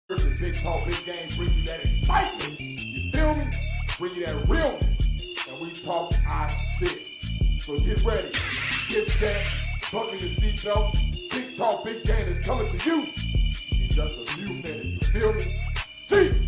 Versus Big Talk, Big Game, bring you that excitement. You feel me? Bring you that realness. And we talk our shit. So get ready, get set, buckle your seatbelts. Big Talk, Big Game is coming to you in just a few minutes. You feel me? G.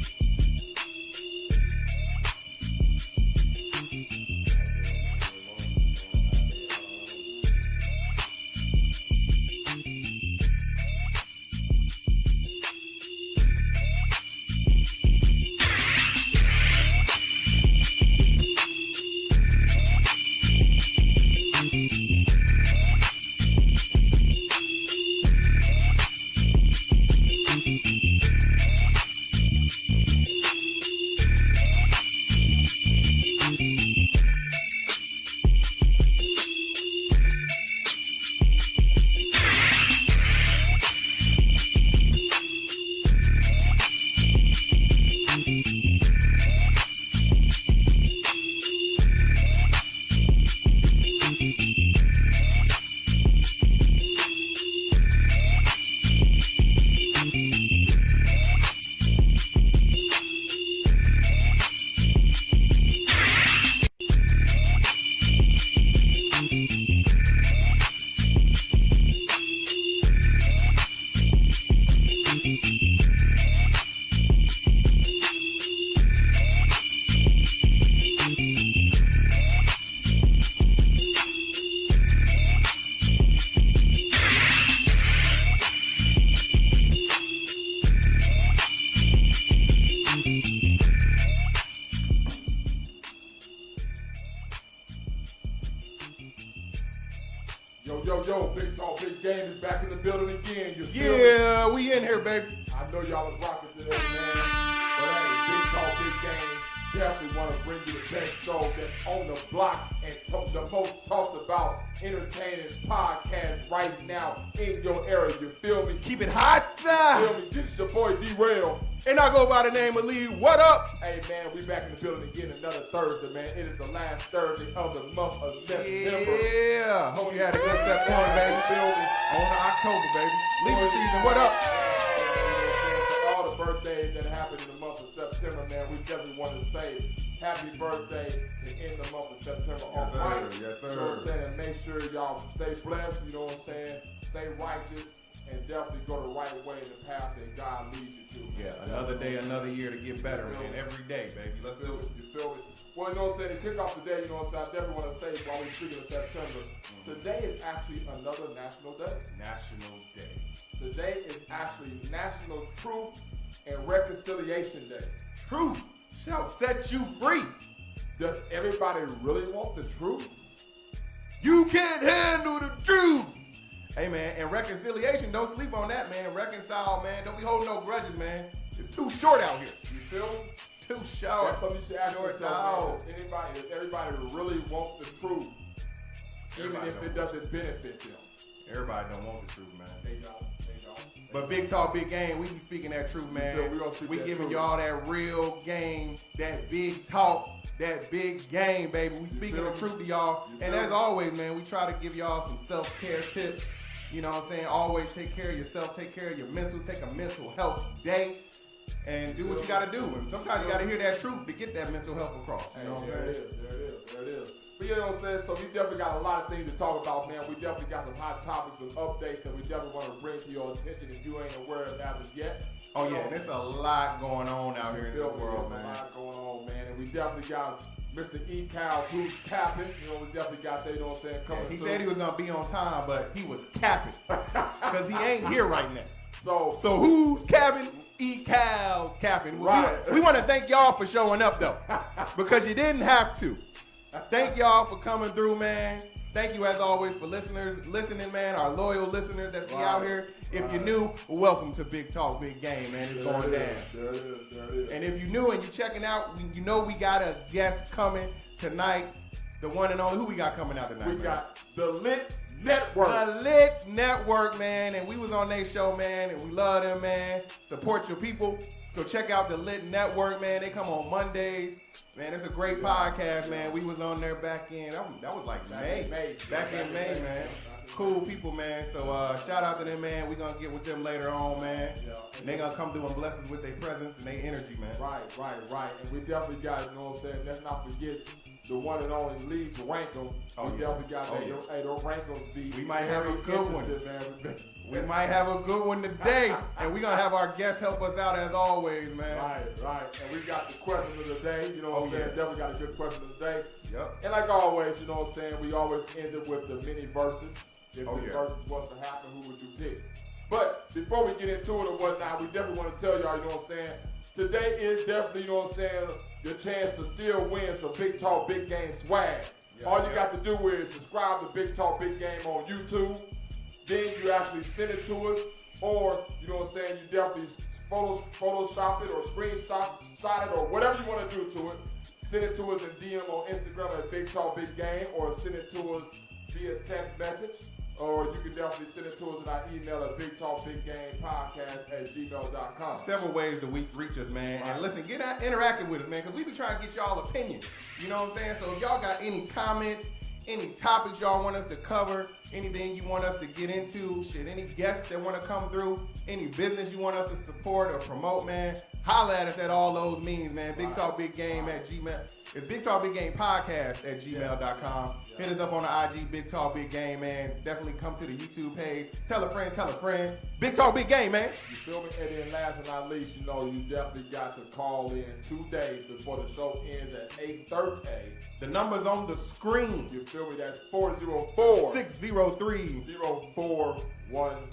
Yo, Big Talk, Big Game is back in the building again. You feel me? We in here, baby. I know y'all was rocking today, man. But hey, Big Talk, Big Game, definitely want to bring you the best show that's on the block and the most talked about entertaining podcast right now in your area. You feel me? Keep it hot. You feel me? This is your boy D-Rail. And I go by the name of Lee. What up? Hey, man, we back in the building again another Thursday, man. It is the last Thursday of the month of September. Yeah. Hope you had a good September, baby. On to October, baby. Libra season, what up? For all the birthdays that happened in the month of September, man, we definitely want to say happy birthday to end the month of September on right. Yes, sir. You know what I'm saying? And make sure y'all stay blessed, you know what I'm saying? Stay righteous. And definitely go the right way in the path that God leads you to. Yeah, another day, another year to get better, man. Every day, baby. Let's do it. You feel me? Well, you know what I'm saying? To kick off the day, you know what I'm saying? I definitely want to say while we're speaking of September, today is actually another national day. National Day. Today is actually National Truth and Reconciliation Day. Truth shall set you free. Does everybody really want the truth? You can't handle the truth. Hey, man, and reconciliation, don't sleep on that, man. Reconcile, man. Don't be holding no grudges, man. It's too short out here. You feel me? Too short. That's something you should ask yourself, man. Does everybody really want the truth? Even if it doesn't benefit them. Everybody don't want the truth, man. They don't. But Big Talk, Big Game, we be speaking that truth, man. We giving y'all that real game, that big talk, that big game, baby. We speaking the truth to y'all. And as always, man, we try to give y'all some self-care tips. You know what I'm saying? Always take care of yourself, take care of your mental, take a mental health day, and do what you got to do. And sometimes you got to hear that truth to get that mental health across. You know what I'm saying? There it is. But you know what I'm saying? So we definitely got a lot of things to talk about, man. We definitely got some hot topics and updates that we definitely want to bring to your attention if you ain't aware of as of yet. Oh, yeah, and there's a lot going on out here in this world, man. There's a lot going on, man. And we definitely got Mr. E. Cows, who's capping. You know, we definitely got that, you know what I'm saying, coming He through. said he was going to be on time, but he was capping because he ain't here right now. So who's capping? E. Cows capping. Right. We want to thank y'all for showing up, though, because you didn't have to. Thank y'all for coming through, man. Thank you, as always, for listening, man. Our loyal listeners that be out here. If you're new, welcome to Big Talk, Big Game, man. It's going down. There it is. And if you're new and you're checking out, you know we got a guest coming tonight. The one and only. Who we got coming out tonight, We got the LITT Network. The LITT Network, man. And we was on their show, man. And we love them, man. Support your people. So check out the LITT Network, man. They come on Mondays. Man, it's a great podcast, man. We was on there back in, that was like May. Back in May, man. Cool people, man. So shout out to them, man. We gonna get with them later on, man. And they gonna come through and bless us with their presence and their energy, man. Right. And we definitely got, you know what I'm saying, let's not forget the one and only Leeds Rankle. We definitely got the Rankle. We might have a good one. We might have a good one today. And we're going to have our guests help us out as always, man. Right. And we got the question of the day. You know what I'm saying? Definitely got a good question of the day. Yep. And like always, you know what I'm saying, we always end it with the mini verses. If the verses was to happen, who would you pick? But before we get into it or whatnot, we definitely want to tell y'all, you know what I'm saying, today is definitely, you know what I'm saying, your chance to still win some Big Talk Big Game swag. All you got to do is subscribe to Big Talk Big Game on YouTube. Then you actually send it to us, or, you know what I'm saying, you definitely Photoshop it or screenshot it or whatever you want to do to it. Send it to us in DM on Instagram at Big Talk Big Game, or send it to us via text message. Or you can definitely send it to us in our email at bigtalkbiggamepodcast@gmail.com. Several ways to reach us, man. And listen, get out interactive with us, man, because we be trying to get y'all opinions. You know what I'm saying? So if y'all got any comments, any topics y'all want us to cover, anything you want us to get into, any guests that want to come through, any business you want us to support or promote, man, holla at us at all those means, man. Big Talk Big Game at Gmail. It's Big Talk Big Game Podcast at gmail.com. Hit us up on the IG, Big Talk Big Game, man. Definitely come to the YouTube page. Tell a friend. Big Talk Big Game, man. You feel me? And then last but not least, you know, you definitely got to call in 2 days before the show ends at 8:30. The number's on the screen. You feel me? That's 404 603 0414.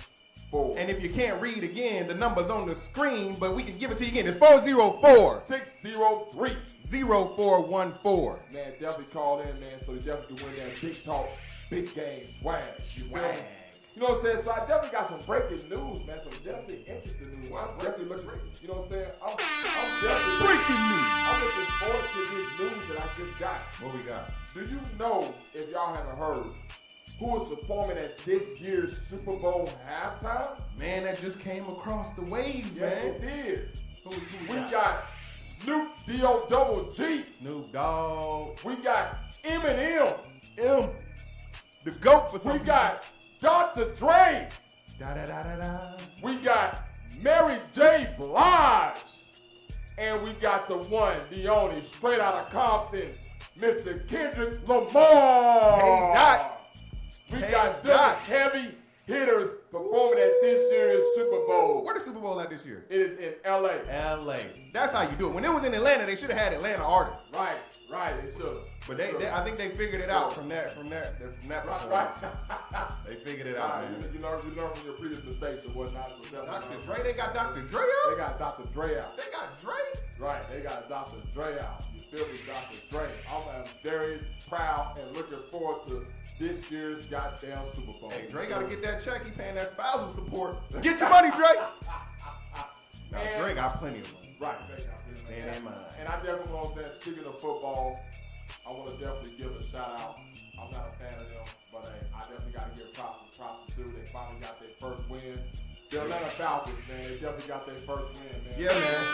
And if you can't read again, the number's on the screen, but we can give it to you again. It's 404 603 0414. Man, definitely call in, man, so you definitely can win that Big Talk Big Game swag. You know what I'm saying? So I definitely got some breaking news, man. Some definitely interesting news. I'm definitely looking, you know what I'm saying? I'm definitely breaking news. I'm looking forward to this news that I just got. What we got? Do you know, if y'all haven't heard, who is performing at this year's Super Bowl halftime? Man, that just came across the waves, yes, man. It did. Who we got Snoop D-O-double-G. Snoop Dogg. We got Eminem. The GOAT for some We got Dr. Dre. Da-da-da-da-da. We got Mary J. Blige. And we got the one, the only, straight out of Compton, Mr. Kendrick Lamar. Hey, Doc. We got them heavy hitters performing at this year's Super Bowl. Where the Super Bowl at this year? It is in L.A. L.A. That's how you do it. When it was in Atlanta, they should have had Atlanta artists. Right. They should have. But I think they figured it out from that. Right. They figured it out, man. You learn from your previous mistakes or whatnot. So Dr. Dre, they got Dr. Dre out? They got Dr. Dre out. They got Dre? Right, they got Dr. Dre out. You feel me, Dr. Dre? I'm very proud and looking forward to this year's goddamn Super Bowl. Hey, Dre got to get that check. He paying that spousal support. Get your money, Dre. Now, Dre got plenty of money. Right, Dre got plenty of money. And I definitely want to say, speaking of football, I want to definitely give a shout out. I'm not a fan of them, but I definitely got to give props to them. They finally got their first win. The Atlanta Falcons, man, they definitely got their first win, man. Yeah, man.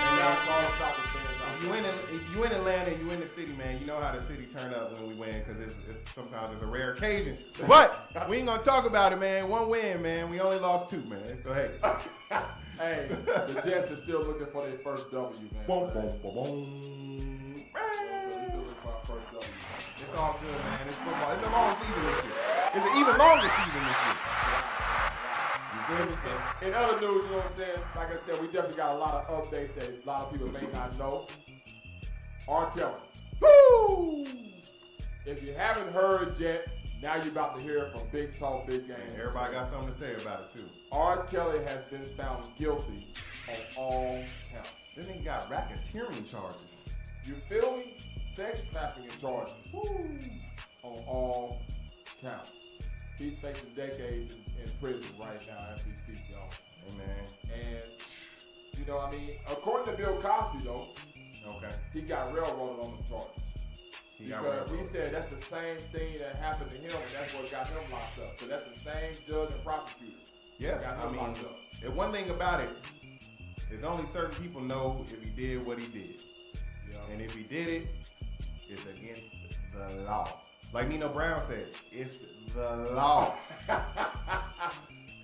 And that's all the Falcons fans out there. If you in Atlanta, you in the city, man, you know how the city turn up when we win, because sometimes it's a rare occasion. But we ain't going to talk about it, man. One win, man. We only lost 2, man. So, hey. Hey, the Jets are still looking for their first W, man. Boom, boom, boom, boom. It's all good, man. It's football. It's a long season this year. It's an even longer season this year. You feel me? In other news, you know what I'm saying? Like I said, we definitely got a lot of updates that a lot of people may not know. R. Kelly. Woo! If you haven't heard yet, now you're about to hear it from Big Talk Big Game. Everybody got something to say about it, too. R. Kelly has been found guilty on all counts. This nigga got racketeering charges. You feel me? Sex trafficking charges. Woo. On all counts. He's facing decades in prison right now as we speak, y'all. Hey, man. And, you know what I mean? According to Bill Cosby, though, okay, he got railroaded on the charges. Because he said that's the same thing that happened to him, and that's what got him locked up. So that's the same judge and prosecutor. Yeah, and one thing about it is only certain people know if he did what he did. Yeah. And if he did it, it's against the law. Like Nino Brown said, it's the law.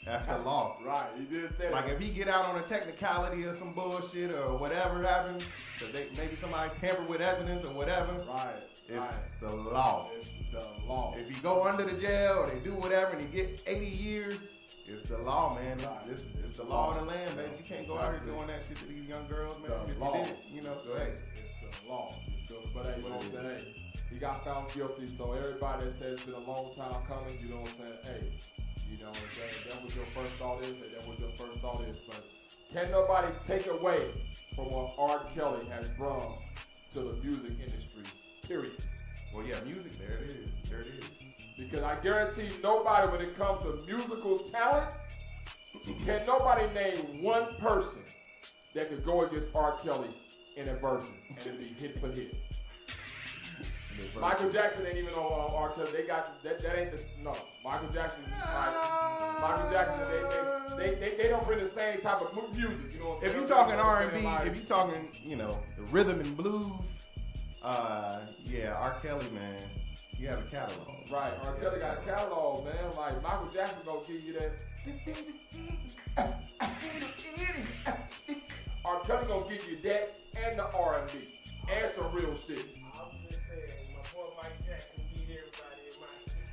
That's the law. Right, he did say like that. If he get out on a technicality or some bullshit or whatever happened, so maybe somebody tampered with evidence or whatever. Right. It's the law. It's the law. If he go under the jail or they do whatever and he get 80 years, it's the law, man. It's the law of the land, baby. You can't go out here doing that shit to these young girls, man. The if law. you did it, you know, so hey. It's the law. But hey, you know what I'm saying? Hey, he got found guilty, so everybody that says it's been a long time coming, you know what I'm saying? Hey, you know what I'm saying? That was your first thought is, and that was your first thought is. But can nobody take away from what R. Kelly has brought to the music industry, period. Well, yeah, music, there it is. There it is. Because I guarantee nobody, when it comes to musical talent, can nobody name one person that could go against R. Kelly in a versus and it'd be hit for hit. Michael Jackson ain't even on R. Kelly. They got that ain't the no. Michael Jackson, they don't bring the same type of music. You know what I'm saying? If you talking R&B, if you talking, you know, the rhythm and blues, yeah, R. Kelly, man, he has a catalog. Right, R. Kelly got a catalog, man. Like Michael Jackson gonna give you that. R. Kelly gonna give you that and the R&B and some real shit. I'm just saying, my boy Mike Jackson beat everybody in my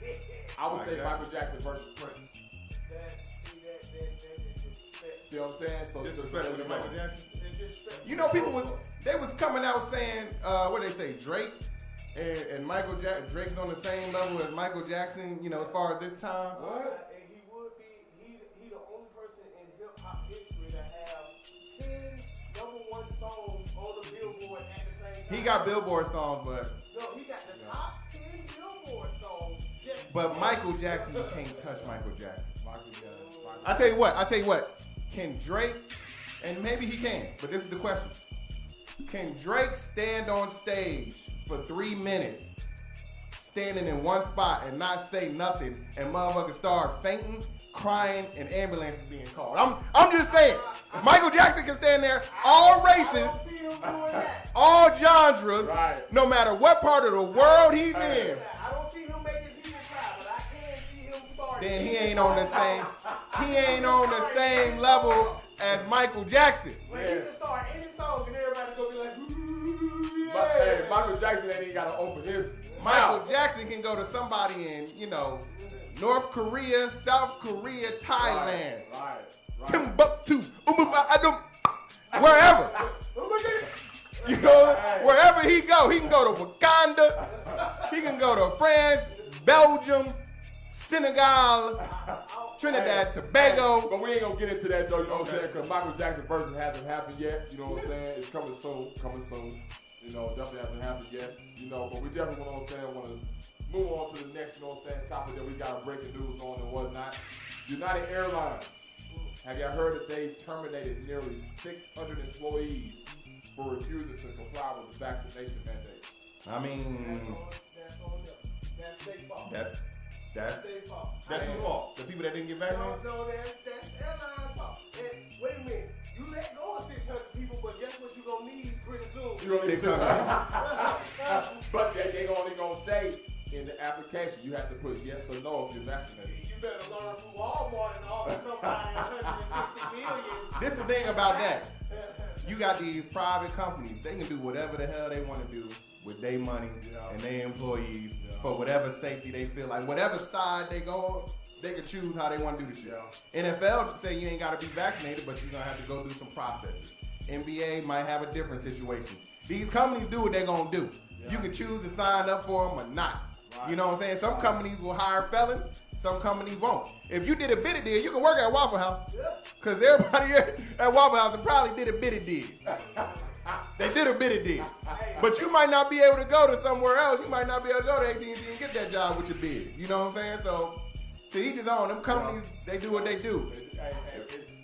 head. I would say Michael Jackson versus Prince. That is disrespectful. See what I'm saying? So disrespectful to Michael Jackson. Disrespectful. You know, people was coming out saying, what they say, Drake and Michael Jackson. Drake's on the same level as Michael Jackson. You know, as far as this time. What? And he would be. He the only person in hip hop history to have 10 #1 songs on the Billboard at the same time. He got Billboard songs, but no, he got the top 10 Billboard songs. But Michael Jackson, you can't touch Michael Jackson. Michael Jackson. I tell you what. Can Drake, and maybe he can, but this is the question. Can Drake stand on stage for 3 minutes, standing in one spot and not say nothing, and motherfuckers start fainting, crying, and ambulances being called? I'm just saying. Michael Jackson can stand there, all races, all genres, right. No matter what part of the world he's in. I don't see him making people cry, but I can see him starting. Then he ain't on the same level as Michael Jackson. Well, he can start any song and everybody gonna be like, ooh, But hey, Michael Jackson ain't even gotta open his. Michael Jackson can go to somebody in, you know, North Korea, South Korea, Thailand, Timbuktu, wherever. You know, wherever he go, he can go to Wakanda, he can go to France, Belgium, Senegal, Trinidad, Tobago. But we ain't gonna get into that though, you know what I'm saying? Because Michael Jackson versus hasn't happened yet, you know what I'm saying? It's coming soon. You know, definitely hasn't happened yet, you know, but we definitely want to move on to the next, you know what I'm saying, topic that we got breaking news on and whatnot. United Airlines, have y'all heard that they terminated nearly 600 employees for refusing to comply with the vaccination mandate? I mean, that's their fault. That's their fault. That's your fault. The people that didn't get vaccinated? No, that's airline's fault. And wait a minute. You let go of 600 people, but guess what you gonna need pretty soon? 600. But they only gonna say in the application you have to put yes or no if you're vaccinated. You better learn from Walmart and offer somebody 150 million. This is the thing about that. You got these private companies. They can do whatever the hell they want to do with their money and their employees for whatever safety they feel like. Whatever side they go on, they can choose how they want to do the shit. NFL say you ain't got to be vaccinated, but you're going to have to go through some processes. NBA might have a different situation. These companies do what they're going to do. You can choose to sign up for them or not. You know what I'm saying? Some companies will hire felons. Some companies won't. If you did a bitty deal, you can work at Waffle House. Because everybody at Waffle House probably did a bitty deal. They did a bitty deal. But you might not be able to go to somewhere else. You might not be able to go to AT&T and get that job with your bid. You know what I'm saying? So, to each his own. Them companies, they do what they do.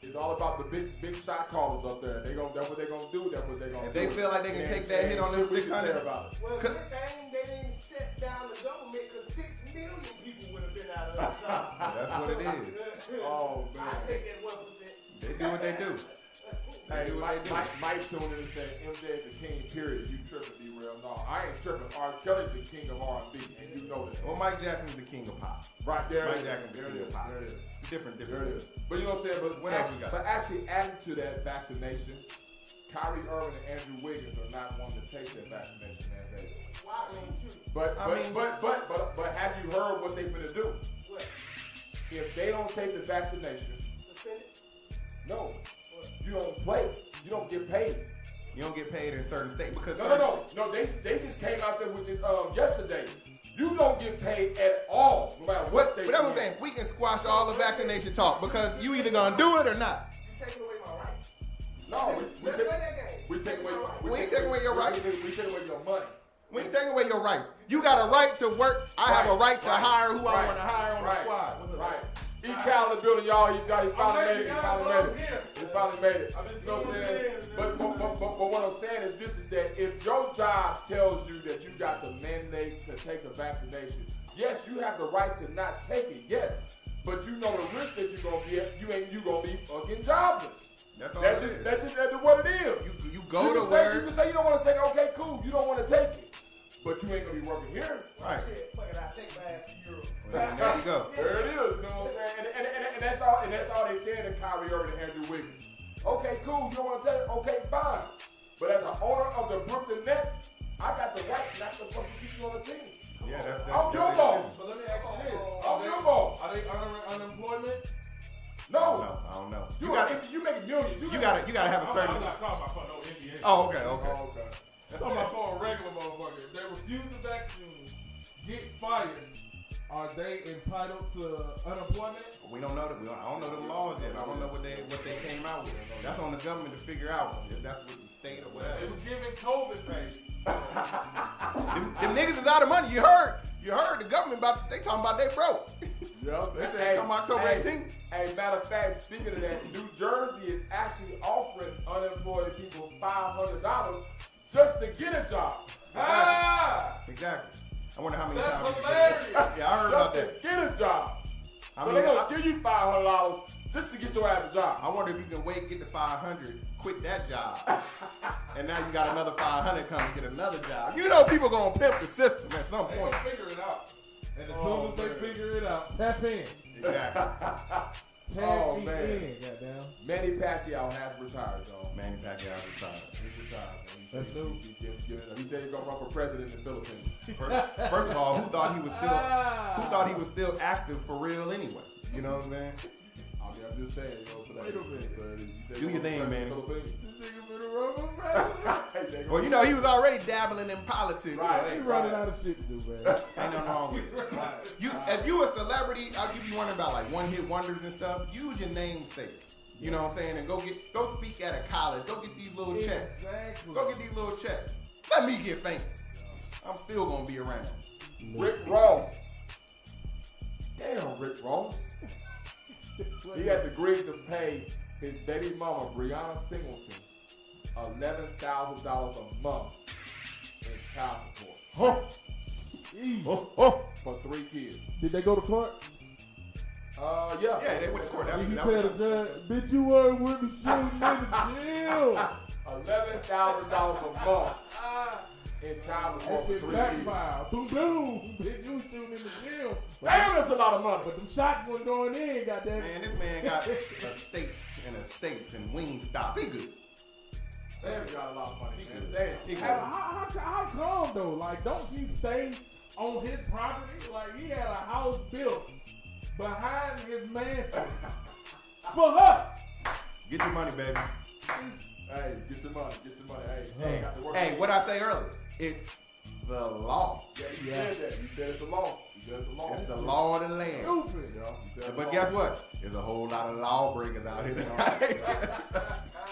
It's all about the big shot callers up there. That's what they're gonna do. That's what they're gonna do. If they feel like they can take that hit on them 600. Well, good thing they didn't shut down the government because 6 million people would have been out of the job. That's what it is. Oh man. I take that 1%. They do what they do. Hey, Mike tuned in and said MJ is the king, period. You tripping, D-Real. No, I ain't tripping. R. Kelly's the king of R&B, and you know that. Well, Mike Jackson's the king of pop. Right there. Mike Jackson's the king of pop. There it is. It's different. There it is. But you know what I'm saying? What else we got? But actually adding to that vaccination, Kyrie Irving and Andrew Wiggins are not wanting to take that vaccination, man. Why ain't you? But have you heard what they finna do? What? If they don't take the vaccination, Suspended? no. You don't play. You don't get paid. You don't get paid in certain states because No. They just came out there with this yesterday. You don't get paid at all, no matter what state. But that's what I'm saying. We can squash all the vaccination talk because you either gonna do it or not. You taking away my rights? No, we ain't taking away your rights. We take away your money. We ain't taking away your rights. You got a right to work. I have a right to hire who I want to hire on the squad. Right. He Cal in the building, y'all. He finally made it. He finally made it. You know what I'm saying? But what I'm saying is this: is that if your job tells you that you got to mandate to take a vaccination, yes, you have the right to not take it. Yes, but you know the risk that you're gonna get. You gonna be fucking jobless. That's all. That's just what it is. You go to where you can say you don't want to take it. Okay, cool. You don't want to take it. But you ain't gonna be working here. Right. Shit, fuck it, I take my ass to Europe. Well, there you go. There it is, you know what I'm saying? And that's all they said to Kyrie Irving and Andrew Wiggins. Okay, cool, you don't want to take it? Okay, fine. But as an owner of the Brooklyn Nets, I got the right not to fucking keep you on the team. Yeah, that's I'm your boss. But let me ask you this. I'm your boss. Are they honoring unemployment? No. I don't know. You make millions. You gotta have a certain. I'm not talking about for no NBA. Oh, okay. I'm talking about for a regular motherfucker. If they refuse the vaccine, get fired, are they entitled to unemployment? We don't know that. I don't know the laws yet. I don't know what they came out with. That's on the government to figure out if that's what the state or whatever. It was giving COVID pay. Them niggas is out of money. You heard the government they talking about they broke. Yep. They said come October 18th. Hey, matter of fact, speaking of that, New Jersey is actually offering unemployed people $500 just to get a job. Exactly. I wonder how many That's times. hilarious. Yeah, I heard about just that. To get a job. I So mean, they're gonna give you $500 just to get your ass a job. I wonder if you can wait, get the 500, quit that job, and now you got another 500 come and get another job. You know people gonna pimp the system at some They point. gonna figure it out. And as soon as they figure it out, tap in. Exactly. Tap in, goddamn. Manny Pacquiao has retired, though. Manny Pacquiao retired. He's retired. That's new. He said he's gonna run for president in the Philippines. First of all, who thought he was still active for real anyway? You know what I'm saying? I'm just saying, you know, so Wait a minute. Do your thing, man. This nigga finna run for president. Well, you know, he was already dabbling in politics. Right. So, He hey, running out of shit to do, man. ain't nothing wrong with it. If you a celebrity, I'll give you one about like one hit wonders and stuff. Use your namesake. You know what I'm saying? And go speak at a college. Go get these little checks. Exactly. Go get these little checks. Let me get famous. I'm still gonna be around. Rick Ross. Damn, Rick Ross. He has agreed to pay his baby mama, Brianna Singleton, $11,000 a month in child support. For 3 kids. Did they go to court? Yeah. Yeah, they went to court. You tell the judge, bitch, you weren't with me shooting in the jail. $11,000 a month in child support for 3 kids. Backfire. Boom, boom. Bitch, you was shooting in the jail. Damn, that's a lot of money. But them shots wasn't going in, goddamn. Man, this man got estates and wing stops. He good. Damn, got a lot of money, man. Damn. He good. How come though? Like, don't she stay on his property? Like, he had a house built behind his mansion for her. Get your money, baby. Hey, get your money. Hey, what I say earlier? It's the law. Yeah, you said that. You said it's the law. It's the law of the land. Stupid. But guess what? There's a whole lot of lawbreakers out here tonight.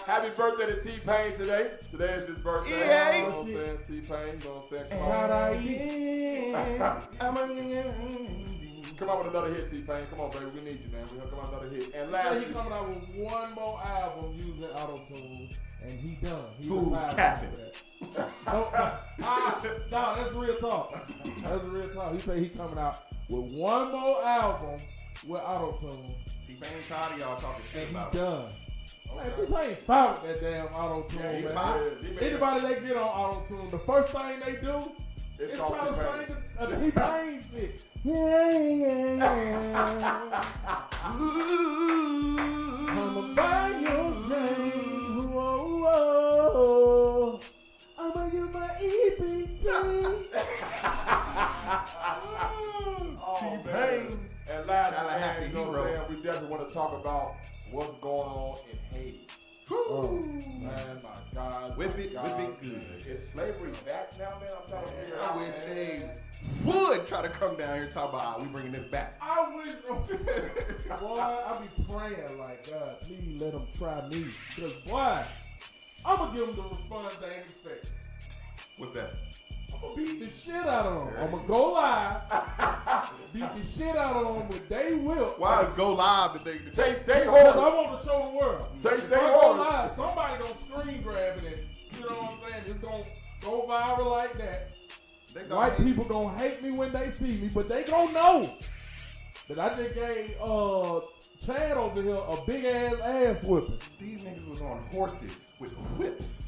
Happy birthday to T-Pain today. Today is his birthday. Yeah. You know what I'm saying? T-Pain, you know what I'm saying? Come Come out with another hit, T-Pain. Come on, baby. We need you, man. We're going to come out with another hit. And He lastly, said he coming out with one more album using auto-tune, and he done. Who's capping? No, that's real talk. That's real talk. He said he coming out with one more album with auto-tune. T-Pain tired of y'all talking shit And about he done. Man, T-Pain fought with that damn auto-tune, man. Anybody that get on auto-tune, the first thing they do is try to sing a T-Pain shit. Yeah. I'ma buy your drink. Whoa. I'ma use my EBT. T-Pain. And last, man, you know what I'm saying? We definitely want to talk about what's going on in Haiti. Oh, man, my God. Whip it good. Is slavery back now, man? I'm trying to figure out. I wish they would try to come down here and talk about how we bringing this back. I wish, boy, I be praying like, God, please let them try me. Because, boy, I'm going to give them the response they ain't expecting. What's that? I'm going to beat the shit out of them. I'm going to go live, beat the shit out of them with they will. Why is go live the thing? They Because hold. I want to show the world. If I go live, somebody going to screen grab it and, you know what I'm saying? It's going to go viral like that. White people gonna hate me when they see me, but they gonna know that I just gave Chad over here a big ass whipping. These niggas was on horses with whips.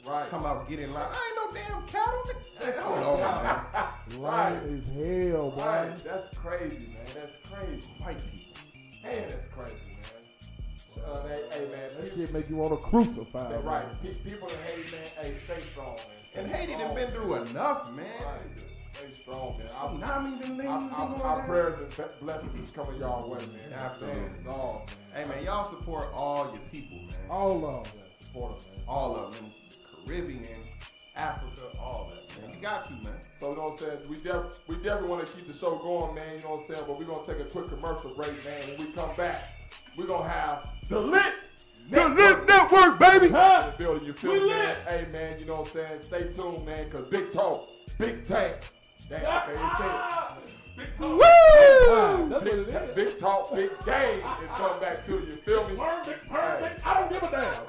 Right. Talking about getting line. I ain't no damn cattle. Hey, hold on, man. Right as hell, boy. Right. That's crazy, man. That's crazy. White people. Man, that's crazy, man. Hey, man. That shit make you want to crucify. Right. People in Haiti, man, hey, stay strong, man. And Haiti done been through enough, man. Right. Stay strong, man. Tsunamis and things. Our prayers and blessings is coming y'all way, man. Absolutely. Dog, man. Hey, man, y'all support all your people, man. All of them. Yeah, support them, man. All of them. The Caribbean, Africa, all that, man. You got to, man. So, you know what I'm saying? We definitely want to keep the show going, man. You know what I'm saying? But we're going to take a quick commercial break, man. When we come back, we're going to have the LITT Network, baby. in the building, you feel me, man? Hey, man, you know what I'm saying? Stay tuned, man, because Big Toe, Big Tank. Damn, okay, you say it. Big Talk, Big Talk, Big Game is coming back to you. You feel me? Perfect. I don't give a damn.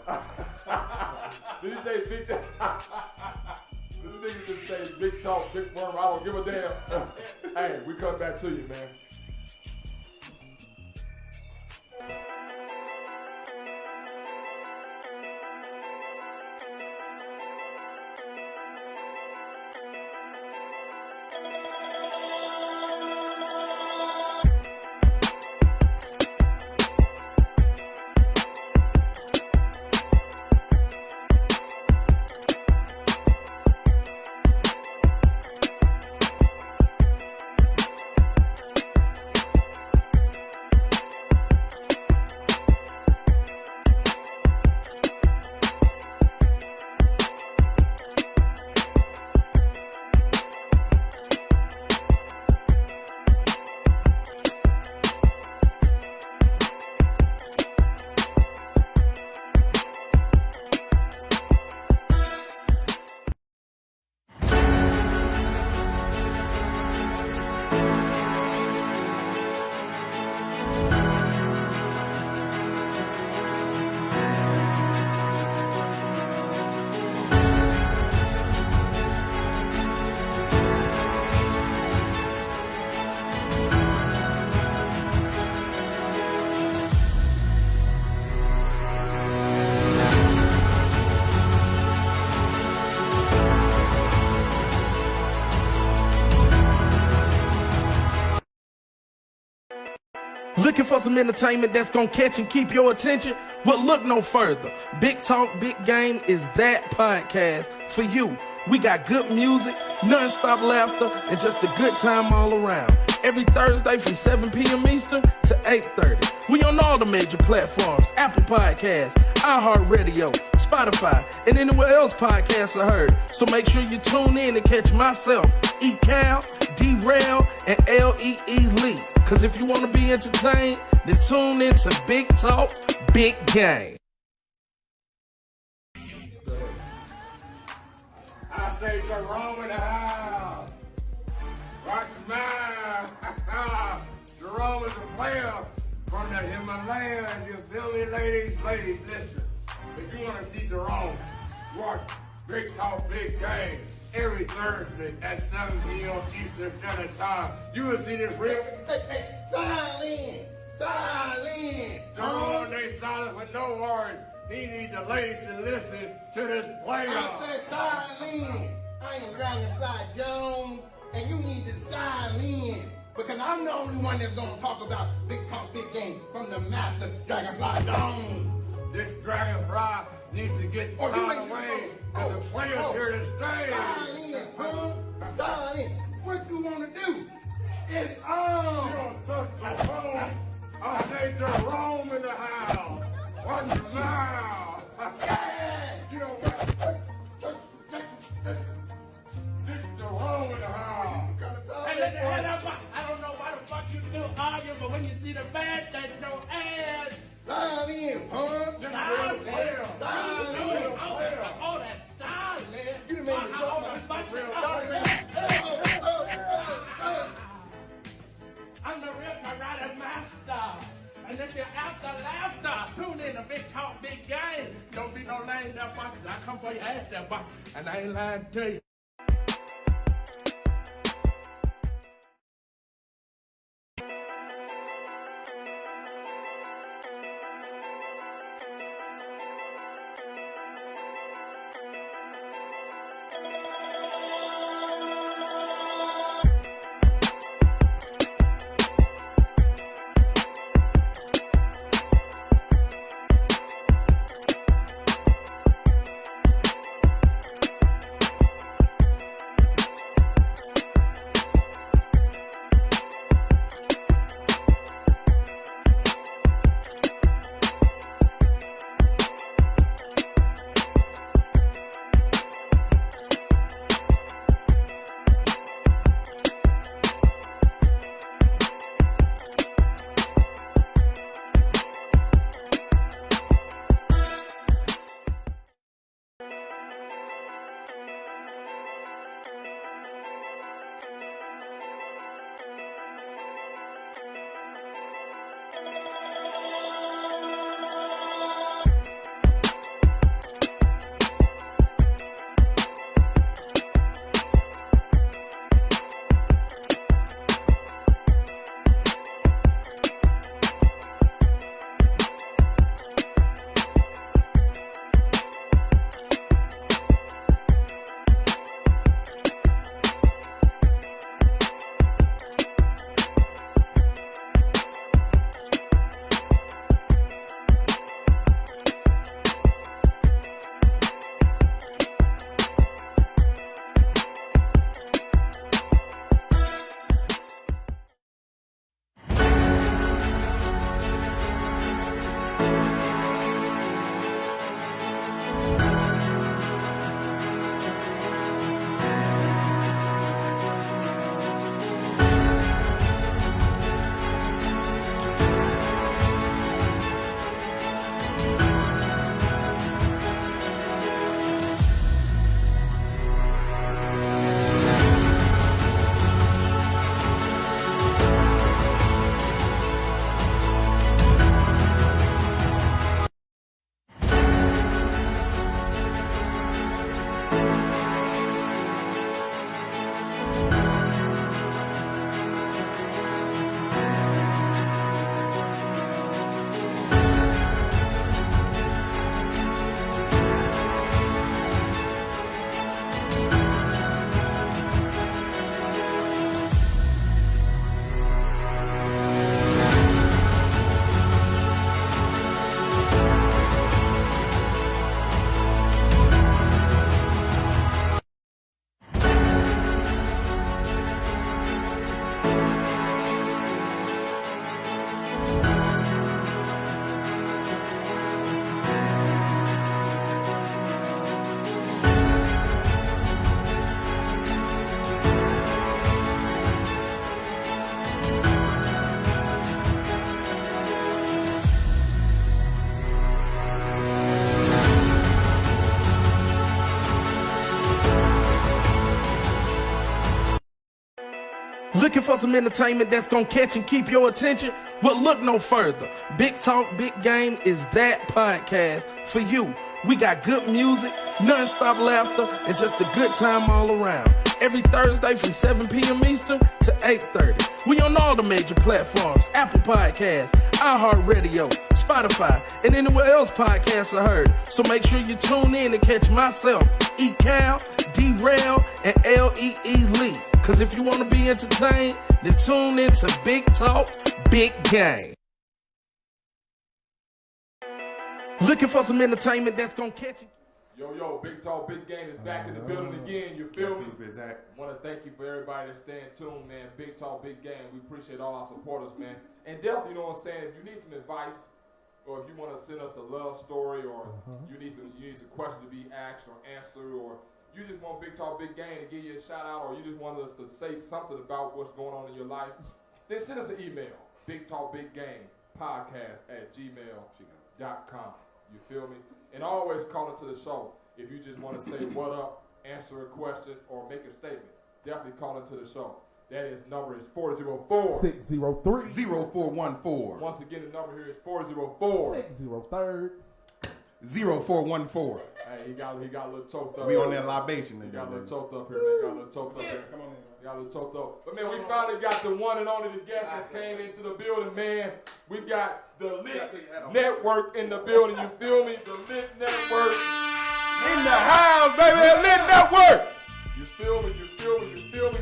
Did he say Big Tank? This nigga just say Big Talk, Big Worm. I don't give a damn. Hey, we come back to you, man. Looking for some entertainment that's gonna catch and keep your attention? Well, look no further. Big Talk, Big Game is that podcast for you. We got good music, non-stop laughter, and just a good time all around. Every Thursday from 7 p.m. Eastern to 8:30. We on all the major platforms: Apple Podcasts, iHeartRadio, Spotify, and anywhere else podcasts are heard. So make sure you tune in and catch myself, E-Cal, D-Rail, and L.E.E. Lee. Because if you want to be entertained, then tune in to Big Talk, Big Game. I say Jerome in the house. Rock the man. Jerome is a player from the Himalayas. You feel me, ladies? Ladies, listen. If you want to see Jerome, watch Big Talk, Big Game every Thursday at 7 p.m. Eastern Standard Time. You will see this real. Silent! Jerome, they silent with no words. He needs the ladies to listen to this player. I said silent! I ain't Dragonfly Jones, and you need to silent. Because I'm the only one that's gonna talk about Big Talk, Big Game from the master Dragonfly Jones. This Dragonfly needs to get out of the way, because the player's here to stay. Silent. What you wanna do? It's You don't touch the phone. I say Jerome in the house. Watch your mouth. Yeah! You don't got Jerome in the house. Hey, let the hell up. I don't know why the fuck you still arguing, but when you see the bad, there's no ass. Silent, punk! Silent. Silent! Oh, that's silent. You done made me I'm the real karate master. And if you're after laughter, tune in to Big Talk, Big Game. Don't be no lame there, box. I come for your ass there, box. And I ain't lying to you. Looking for some entertainment that's gonna catch and keep your attention? Well, look no further. Big Talk, Big Game is that podcast for you. We got good music, non-stop laughter, and just a good time all around. Every Thursday from 7 p.m. Eastern to 8:30. We on all the major platforms: Apple Podcasts, iHeartRadio, Spotify, and anywhere else podcasts are heard. So make sure you tune in and catch myself, E-Cal, D-Rail, and L.E.E. Lee. Cause if you want to be entertained, then tune in to Big Talk, Big Game. Looking for some entertainment that's gonna catch you? Yo, Big Talk, Big Game is back in the building again. You feel me? I want to thank you for everybody that's staying tuned, man. Big Talk, Big Game. We appreciate all our supporters, man. And definitely, you know what I'm saying, if you need some advice, or if you want to send us a love story, or you need some question to be asked or answered, or you just want Big Talk, Big Game to give you a shout out, or you just want us to say something about what's going on in your life, then send us an email, bigtalkbiggamepodcast@gmail.com. You feel me? And always call into the show if you just want to say what up, answer a question, or make a statement. Definitely call into the show. Number is 404-603-0414. Once again, the number here is 404-603-0414. Hey, he got a little choked up. We on that libation. He got a little choked up here, man. Come on in. Got a little choked up. But man, we finally got the one and only the guest that came into the building, man. We got the LITT Network in the building. You feel me? The LITT Network in the house, baby. The LITT Network. You feel me?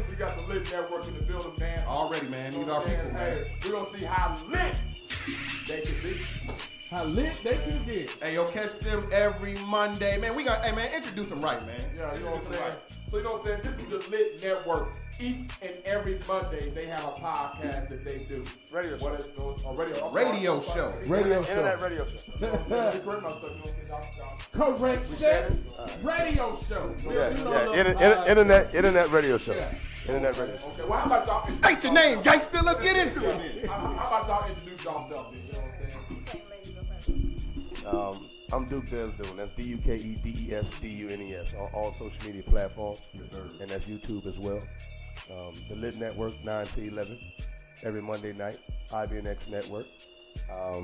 We got the LITT Network in the building, man. Already, man. These are people, man. Hey, we're going to see how lit they can be. How lit they can get. Hey, yo, catch them every Monday. Man, hey, man, introduce them right, man. Yeah, you know what I'm saying? So, you know what I'm saying? This is the LITT Network. Each and every Monday, they have a podcast that they do. Radio show. What is a radio? Radio show. Internet radio show. You know what I'm saying? Correct myself. You know what I'm saying? Correction. Radio show. Internet radio show. Yeah. Internet radio show. Okay, well, how about y'all? State your name, gangster. Let's get into it. How about y'all introduce yourself then? You know what I'm saying? I'm Duke Desdune. That's DUKEDESDUNES on all social media platforms. Yes, sir. And that's YouTube as well. The LITT Network, 9 to 11, every Monday night. IBNX Network. I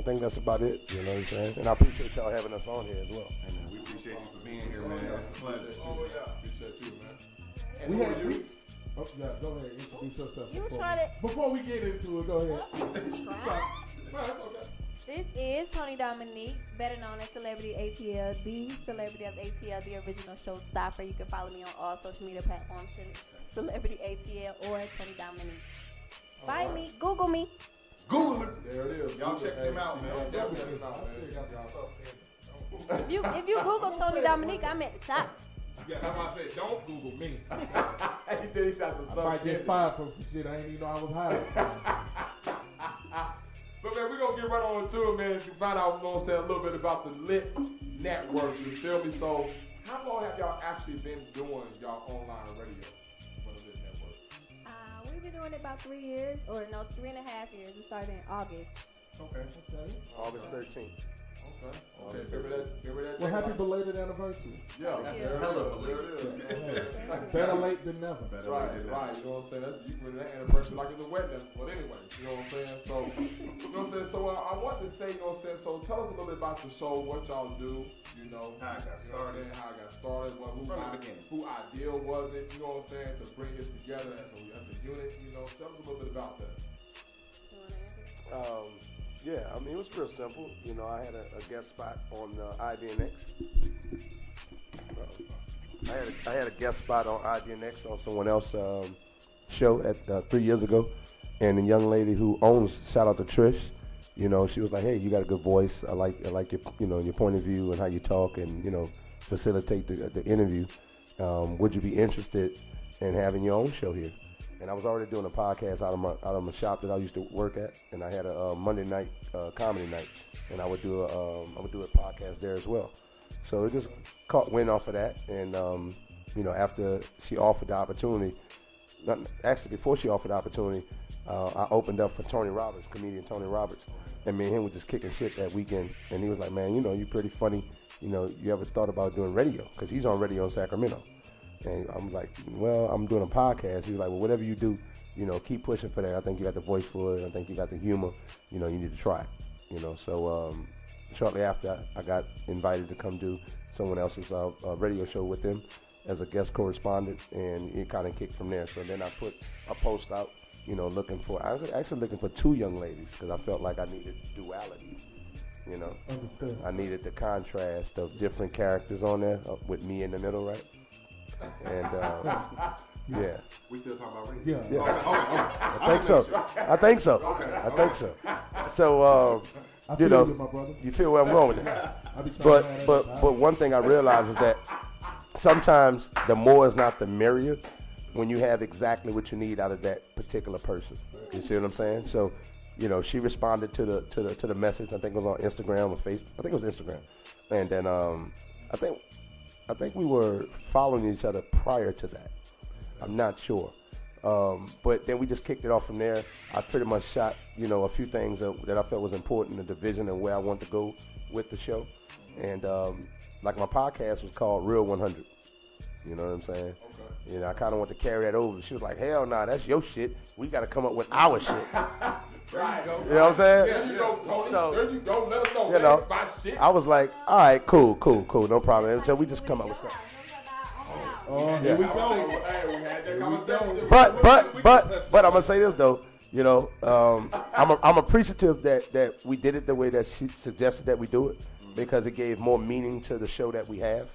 think that's about it. You know what I'm saying? And I appreciate y'all having us on here as well. Hey, man, we appreciate you for being here, man. It's a pleasure. Oh, yeah. Appreciate you, man. And We who had are you? Oh, yeah, go ahead. Introduce yourself. Before we get into it, go ahead. Try. No, that's okay. This is Tony Dominique, better known as Celebrity ATL, the celebrity of ATL, the original showstopper. You can follow me on all social media platforms, Celebrity ATL or Tony Dominique. Find me, Google me. Google it. There it is. Y'all check them out, man. Definitely. If you Google Tony Dominique, I'm at the top. Yeah, that's why I said, don't Google me. He said he got some I stuff. might get fired from some shit I ain't even know I was hiding. But man, we're going to get right on to it, man, to find out, you know what I'm saying, a little bit about the LITT Network. You feel me? So, how long have y'all actually been doing y'all online radio for the LITT Network? We've been doing it about 3 years, or no, 3.5 years. We started in August. Okay. August 13th. Okay. Remember that. Well, happy belated anniversary. Yeah. Hella Better late than never. Right. You know what I'm saying? You can that anniversary like it's a wedding. But anyway, you know what I'm saying? So, you know what I'm saying? So, I want to say, you know what I'm saying? So, tell us a little bit about the show, what y'all do, you know. How I got started. Who ideal was it, you know what I'm saying, to bring this together as a unit, you know. Tell us a little bit about that. Yeah, I mean, it was real simple. You know, I had a guest spot on IBNX. I had a guest spot on IBNX on someone else's show at 3 years ago. And the young lady who owns, shout out to Trish, you know, she was like, hey, you got a good voice. I like your, you know, your point of view and how you talk and, you know, facilitate the interview. Would you be interested in having your own show here? And I was already doing a podcast out of my shop that I used to work at, and I had a Monday night comedy night, and I would do a podcast there as well. So it just went off of that, and you know, after she offered the opportunity, before she offered the opportunity, I opened up for comedian Tony Roberts, and me and him were just kicking shit that weekend, and he was like, man, you know, you're pretty funny, you know, you ever thought about doing radio? Because he's on radio in Sacramento. And I'm like, well, I'm doing a podcast. He was like, well, whatever you do, keep pushing for that. I think you got the voice for it. I think you got the humor. You need to try it. So shortly after, I got invited to come do someone else's radio show with them as a guest correspondent, and it kind of kicked from there. So then I put a post out, I was actually looking for 2 young ladies because I felt like I needed duality. Understood. I needed the contrast of different characters on there with me in the middle, right? And yeah. We still talking about radio? Yeah. Okay. I think so. So, I feel you, my brother. You feel where I'm going with that. But one thing I realize is that sometimes the more is not the merrier when you have exactly what you need out of that particular person. You see what I'm saying? So, she responded to the message. I think it was on Instagram or Facebook. I think it was Instagram. And then I think we were following each other prior to that. I'm not sure. But then we just kicked it off from there. I pretty much shot, a few things that I felt was important in the division and where I want to go with the show. And like my podcast was called Real 100. You know what I'm saying? Okay. I kind of want to carry that over. She was like, hell nah, that's your shit. We got to come up with our shit. Right. You know what I'm saying? There you go, Tony. So, there you go. Let us know. My shit. I was like, all right, cool, no problem. Until we just come up with something. Oh, here we go. Hey, we had that conversation. But I'm gonna say this though. I'm appreciative that we did it the way that she suggested that we do it, because it gave more meaning to the show that we have.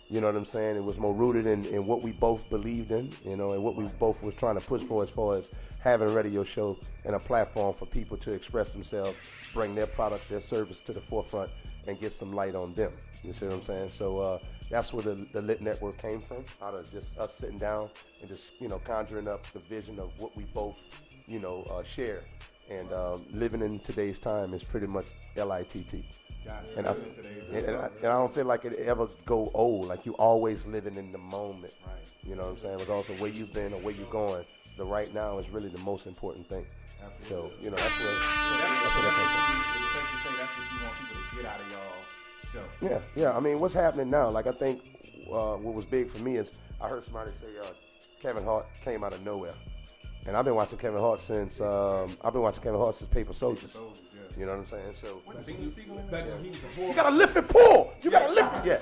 You know what I'm saying? It was more rooted in what we both believed in, and what we both was trying to push for as far as having a radio show and a platform for people to express themselves, bring their products, their service to the forefront, and get some light on them. You see what I'm saying? So that's where the LITT Network came from, out of just us sitting down and just, conjuring up the vision of what we both, share. And living in today's time is pretty much LITT. And I don't feel like it ever go old. Like you always living in the moment. Right. You know what I'm saying? Regardless of where you've been or where you're going, the right now is really the most important thing. Absolutely. So, that's what I think. It's safe to say that's what you want people to get out of y'all's show. Yeah. I mean, what's happening now? Like I think what was big for me is I heard somebody say Kevin Hart came out of nowhere. And I've been watching Kevin Hart since Paper Soldiers. You know what I'm saying? So you gotta lift and pull. You gotta lift it. Yeah.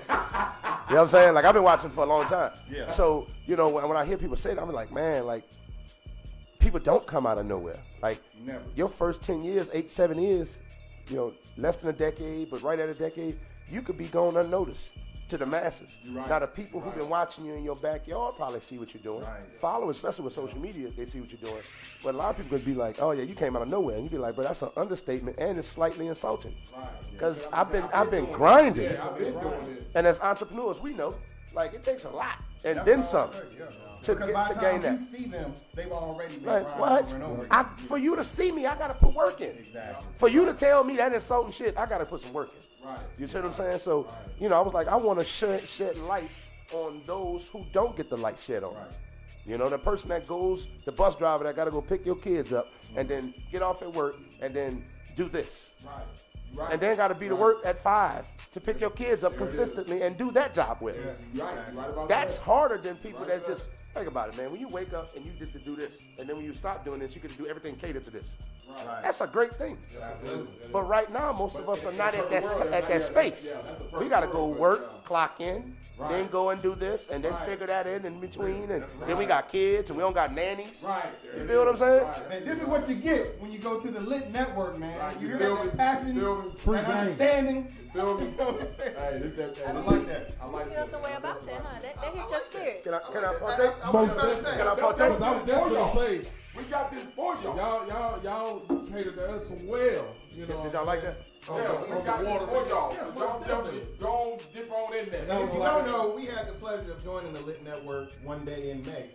You know what I'm saying? Like I've been watching for a long time. Yeah. So when I hear people say that, I'm like, man, like people don't come out of nowhere. Like never. Your first 10 years, 8-7 years, less than a decade, but right at a decade, you could be going unnoticed to the masses. Right. Now the people who've been watching you in your backyard probably see what you're doing. Right. Follow, especially with social media, they see what you're doing. But a lot of people could be like, oh yeah, you came out of nowhere. And you'd be like, but that's an understatement and it's slightly insulting. Because I've been grinding. Yeah, I've been doing this. And as entrepreneurs, we know, like it takes a lot. And then some. To gain that. You see them, they've already been over and over again. For you to see me, I gotta put work in. Exactly. For you to tell me that insulting shit, I gotta put some work in. Right. You see what I'm saying? So, I was like, I want to shed light on those who don't get the light shed on. Right. The person that goes, the bus driver that gotta go pick your kids up and then get off at work and then do this. Right. And then gotta be to work at 5 to pick your kids up consistently and do that job with. Yeah, right about that's harder than people that just think about it, man. When you wake up and you get to do this, and then when you stop doing this, you get to do everything catered to this. Right. That's a great thing. Yeah, but right now, most of us are not at that space. We got to go work, clock in, then go and do this, and then figure that in between, and then we got kids, and we don't got nannies. Right. You feel what I'm saying? And this is what you get when you go to the LITT Network, man. You hear that passion, that understanding. You feel me? I like that. I like that. Feels the way about that, huh? That hit your spirit. Can I partake? Can I partake? I was just gonna say, we got this for y'all. Y'all catered to us well. Did y'all like that? Yeah, we got this for y'all. So y'all definitely don't dip on in there. Now, if you don't know, we had the pleasure of joining the LITT Network one day in May.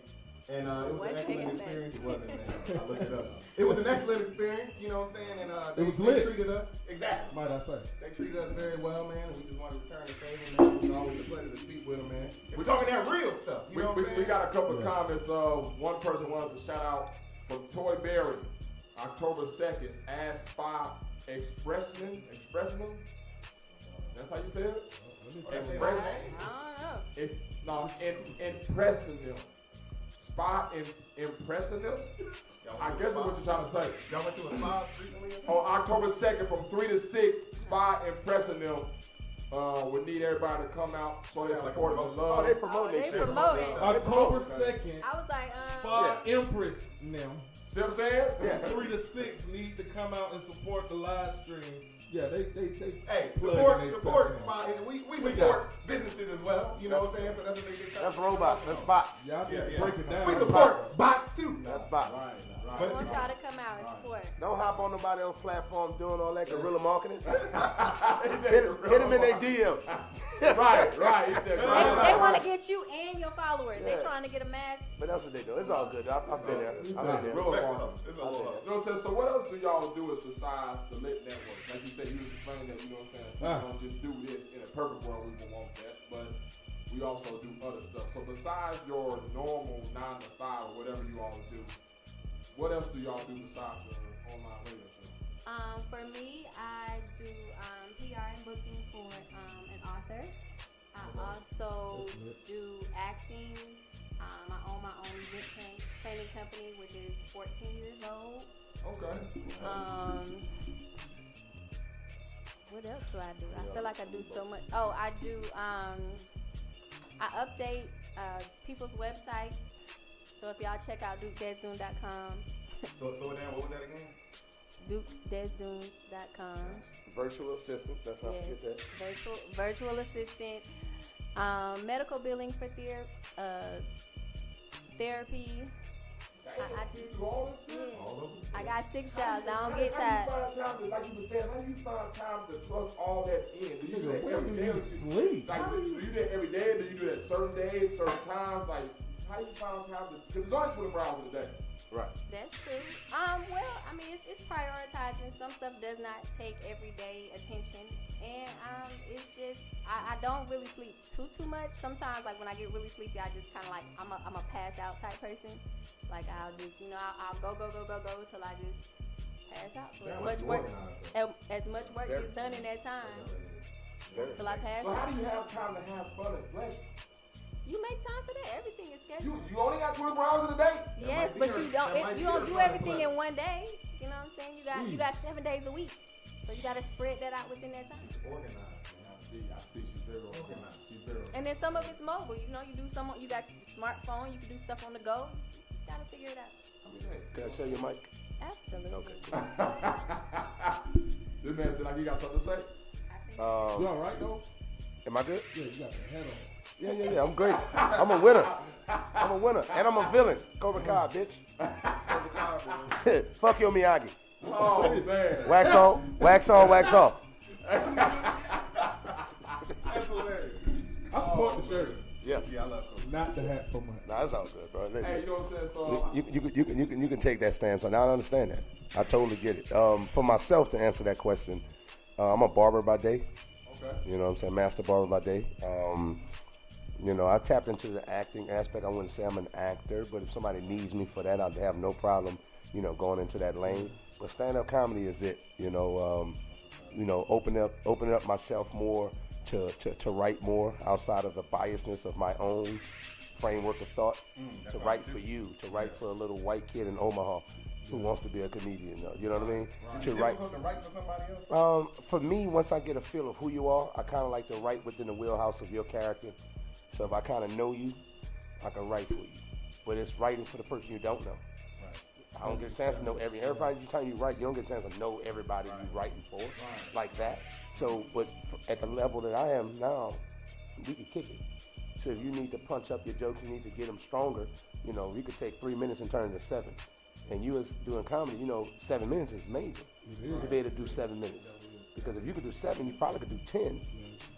And it was an excellent experience. It wasn't, man. I looked it up. It was an excellent experience, you know what I'm saying? And they treated us. Exactly. Might I say. They treated us very well, man. And we just wanted to return the favor, man. It was always a pleasure to speak with them, man. We're talking that real stuff. You know what I'm saying? We got a couple of comments. One person wanted to shout out from Toy Berry, October 2nd, Ask 5 Expressman. That's how you say it? I don't know. No, impressing them. Spy impressing them? I guess that's what you're trying to say. Y'all went to a spa recently? On October 2nd from 3 to 6, Spy impressing them. We need everybody to come out so they support the love. Oh, they promote They promote it. October 2nd. I was like, Spy Empress now. See what I'm saying? Yeah. 3 to 6 need to come out and support the live stream. Yeah, they Hey, plug support Spot. We support businesses as well. You know what I'm saying? So that's what they get. That's robots. That's bots. Y'all break it down. We support bots too. That's bots. I want y'all to come out and support. Don't hop on nobody else's platform doing all that guerrilla marketing. hit them in their DM. Right. They want to get you and your followers. They trying to get a mass. But that's what they do. It's all good. I've been there. It's a little You know what I'm saying? So what else do y'all do is besides the LITT network? Like you said, you was explaining that, you know what I'm saying? We don't just do this. In a perfect world, we would want that. But we also do other stuff. So besides your normal 9 to 5 or whatever you all do, what else do y'all do besides your online radio show? For me, I do PR and booking for an author. I also do acting. I own my own event training company, which is 14 years old. Okay. What else do I do? I feel like I do so much. Oh, I do. I update people's websites. So if y'all check out DukeDesDunes.com. So what was that again? DukeDesDunes.com. Virtual assistant. Let's not forget that. Virtual assistant. Medical billing for therapy. I got 6 jobs. I don't get tired. Like you were saying, how do you find time to plug all that in? Do you do that every day? Sleep. Like, do you do that every day? Do you do that certain days, certain times? Like, how do you find time to? Because it's only 24 hours a day. Right. That's true. Well, I mean, it's prioritizing. Some stuff does not take everyday attention, and it's just I don't really sleep too much. Sometimes, like when I get really sleepy, I just kind of like I'm a pass out type person. Like I'll just I'll go till I just pass out. So as much work is done in that time till I pass out. So how do you have time to have fun and pleasure? You make time for that. Everything is scheduled. You only got 24 hours in a day? Yes, but you don't do everything in one day. You know what I'm saying? You got 7 days a week. So you got to spread that out within that time. Organized. I see. She's very organized. And then some of it's mobile. You got your smartphone. You can do stuff on the go. You got to figure it out. Can I show you mic? Absolutely. Okay. This man said like you got something to say. You all right though? Am I good? Yeah, you got your head on. Yeah, I'm great. I'm a winner. And I'm a villain. Cobra Kai, bitch. Fuck your Miyagi. Oh, man. Wax on, wax off. That's hilarious. I support the shirt. Yes. Yeah, I love Cobra. Not the hat so much. Nah, that's all good, bro. Listen, Hey, you know what I'm saying? So you can take that stance. Now I understand that. I totally get it. For myself to answer that question, I'm a barber by day. Okay. You know what I'm saying? Master barber by day. I tapped into the acting aspect. I wouldn't say I'm an actor, but if somebody needs me for that, I'd have no problem, going into that lane. But stand-up comedy is it. Opening up myself more to write more outside of the biasness of my own framework of thought. To write for you, to write for a little white kid in Omaha who wants to be a comedian. You know what I mean? Right. To write for somebody else? For me, once I get a feel of who you are, I kind of like to write within the wheelhouse of your character. So if I kind of know you, I can write for you. But it's writing for the person you don't know. Right. I don't get a chance to know everybody. Time you write, you don't get a chance to know everybody you're writing for like that. So, but at the level that I am now, we can kick it. So if you need to punch up your jokes, you need to get them stronger. You could take 3 minutes and turn it to 7. And you as doing comedy, 7 minutes is amazing. To be able to do 7 minutes. Because if you could do 7, you probably could do 10.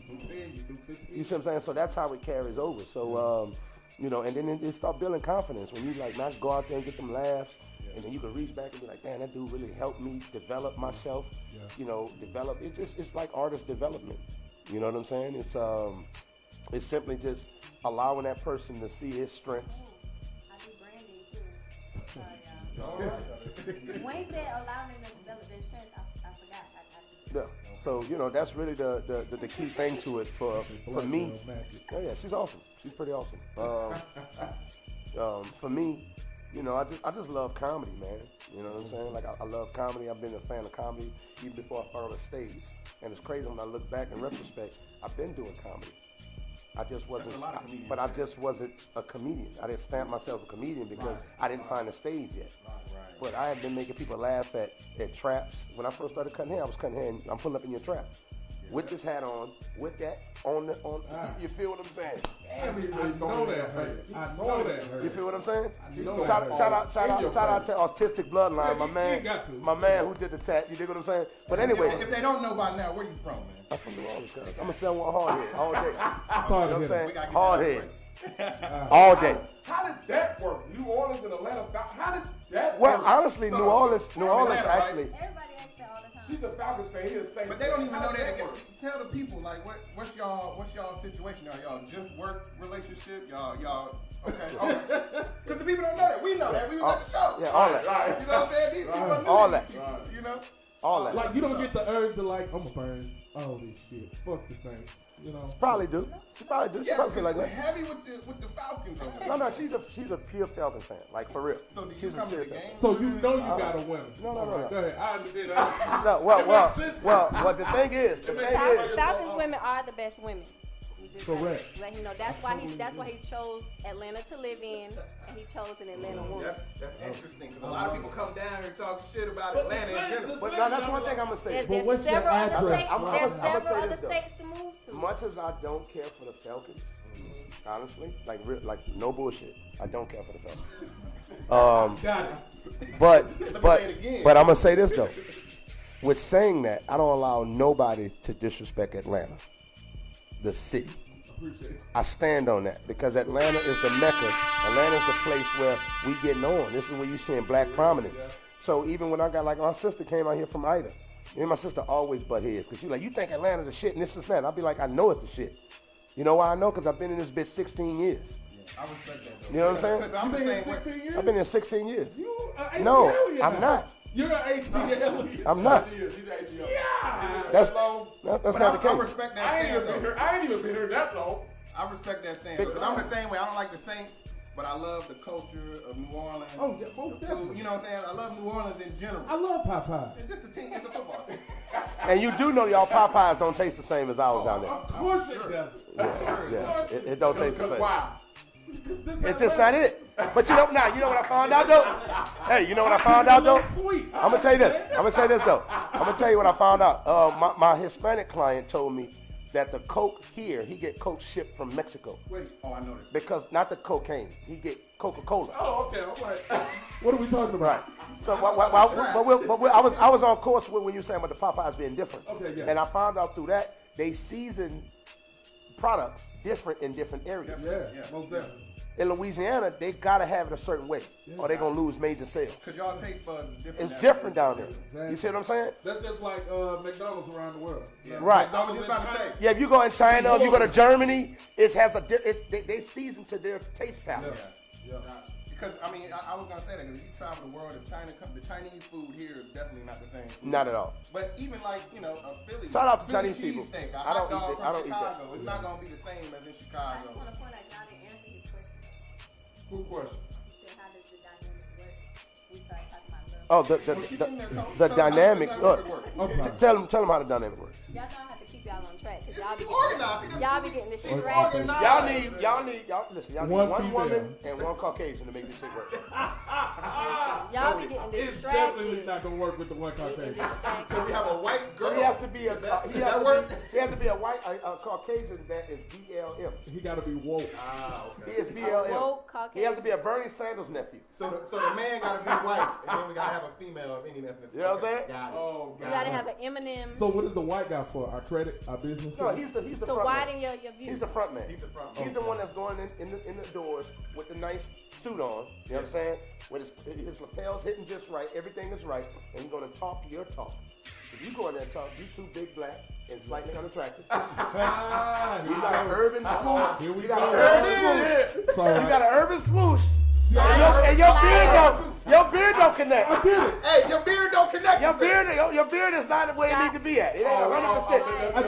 You do 15. You see what I'm saying? So that's how it carries over. So, and then it start building confidence when you not go out there and get them laughs. And then you can reach back and be like, man, that dude really helped me develop myself. Develop. It's like artist development. You know what I'm saying? It's simply just allowing that person to see his strengths. I do branding too. Sorry, y'all. When he said allowing them to develop their strengths, I forgot. Yeah. So that's really the key thing to it for me. Oh yeah, she's awesome. She's pretty awesome. For me, I just love comedy, man. You know what I'm saying? Like I love comedy. I've been a fan of comedy even before I found the stage. And it's crazy when I look back in retrospect. I've been doing comedy. I just wasn't a comedian. I didn't stamp myself a comedian because I didn't find the stage yet. But I have been making people laugh at traps. When I first started cutting hair, I was cutting hair and I'm pulling up in your trap. With this hat on, with that on, you feel what I'm saying? Damn, I know that hurts. I know that hurts. You feel what I'm saying? Shout out to Autistic Bloodline, my man who did the tat. You dig what I'm saying? But anyway, if they don't know by now, where you from, man? I'm from New Orleans, cuz. I'm a 7-1 hard head all day. Sorry, you know what I'm saying? Hard head. All day. How did that work? New Orleans and Atlanta. How did that work? Well, honestly, New Orleans actually. Everybody asks that all the time. She's a Falcons fan. He'll say, but they don't even know that. Tell the people, like, what's y'all situation? Are y'all just work relationship? Y'all okay? Because the people don't know that. We know that. We was at the show. Yeah, all that. Right. You know what I'm saying? These people know all that. You know. All that. Like you don't get the urge to like, I'm gonna burn all this shit. Fuck the Saints. You know. Probably do. She probably do. She probably feel like that. Heavy with the Falcons over there. No, she's a pure Falcons fan, like for real. So do you come to the game? So you know you got a winner. No. Go ahead. I understand. No, well, the thing is, Falcons women are the best women. Correct. Let him know that's why he chose Atlanta to live in, and he chose an Atlanta woman. That's interesting because a lot of people come down here and talk shit about Atlanta in general. But that's one thing I'm gonna say. There's several other states to move to. Much as I don't care for the Falcons, honestly, like no bullshit, I don't care for the Falcons. Got it. But I'm gonna say this though. With saying that, I don't allow nobody to disrespect Atlanta, the city. I stand on that because Atlanta is the mecca. Atlanta is the place where we getting on. This is where you seeing black prominence. So even when I got my sister came out here from Ida, my sister always butt heads because she's like, you think Atlanta the shit and this is that. And I'll be like, I know it's the shit. You know why I know? Because I've been in this bitch 16 years. I respect that though. You know what I'm saying? Because I'm been here 16 years? I've been here 16 years. You are No, ATL I'm not. You're an ATL. I'm not. He's ATL. Yeah. That's long. not the I case. respect that I stance. ain't even been here that long. I respect that stance. Because I'm the same way. I don't like the Saints, but I love the culture of New Orleans. Oh, yeah, most definitely. You know what I'm saying? I love New Orleans in general. I love Popeye. It's just a team. It's a football team. And you do know y'all Popeyes don't taste the same as ours down there. Of course it doesn't. Yeah, it don't taste the same. Wow. It's just not it. But you know what I found out though? Hey, you know what I found out though? Sweet. I'm gonna tell you this. I'm gonna tell you what I found out. My Hispanic client told me that the Coke here, he get Coke shipped from Mexico. Wait. Oh, I know this. Because not the cocaine, he get Coca-Cola. Oh, okay. I'm like, what are we talking about? Right. So I was on course with when you were saying about the Popeyes being different. Okay, yeah. And I found out through that they season products different in different areas. Yeah, most definitely. In Louisiana, they gotta have it a certain way, or they're gonna lose major sales. Because y'all taste buds is different. It's different down there. Exactly. You see what I'm saying? That's just like McDonald's around the world. Yeah. Right. I was just about to say. Yeah, if you go in China, if you go to Germany, it has they season to their taste palette. Yeah. Because, I mean, I was going to say that because if you travel the world, the Chinese food here is definitely not the same food. Not at all. But even like, a Philly. Shout out to Philly Chinese people. Steak, I don't eat that. from Chicago. It's not going to be the same as in I Chicago. just want to point out y'all didn't answer his question. Good question. He said, how does the dynamic work? We started talking about love. Oh, the dynamic. Look, Okay. tell them how the dynamic works. Y'all don't have to keep y'all on track because Organized. y'all be getting this shit It's right. organized. Y'all need One one female. woman and one Caucasian to make this shit work. Y'all be getting It's definitely distracted. not gonna work with the one Caucasian. Because we have a white girl. He has to be a Does that work? he has to be a white a Caucasian that is BLM. He gotta be woke. Ah, He okay. is BLM. Woke He has to Caucasian. be a Bernie Sanders nephew. So the man got to be white, and then we got to have a female of any ethnicity. You know what I'm saying? Got it. Oh, You gotta have an Eminem. So what is the white guy for? Our credit, our business? No, card? he's the to front man. widen your view. He's the front man. He's the front. He's the one that's going in the doors with the nice suit on. You know what I'm saying? With his lapels hitting just right, everything is right, and he's gonna talk your talk. If you go in there and talk, you too big, black, and slightly unattractive. Ah, You got an urban swoosh. Here we You got go. an urban swoosh. So You got an urban swoosh. And your beard don't connect. I did it. Hey, your beard don't connect. Your beard is not where it needs to be at. It ain't 100%. I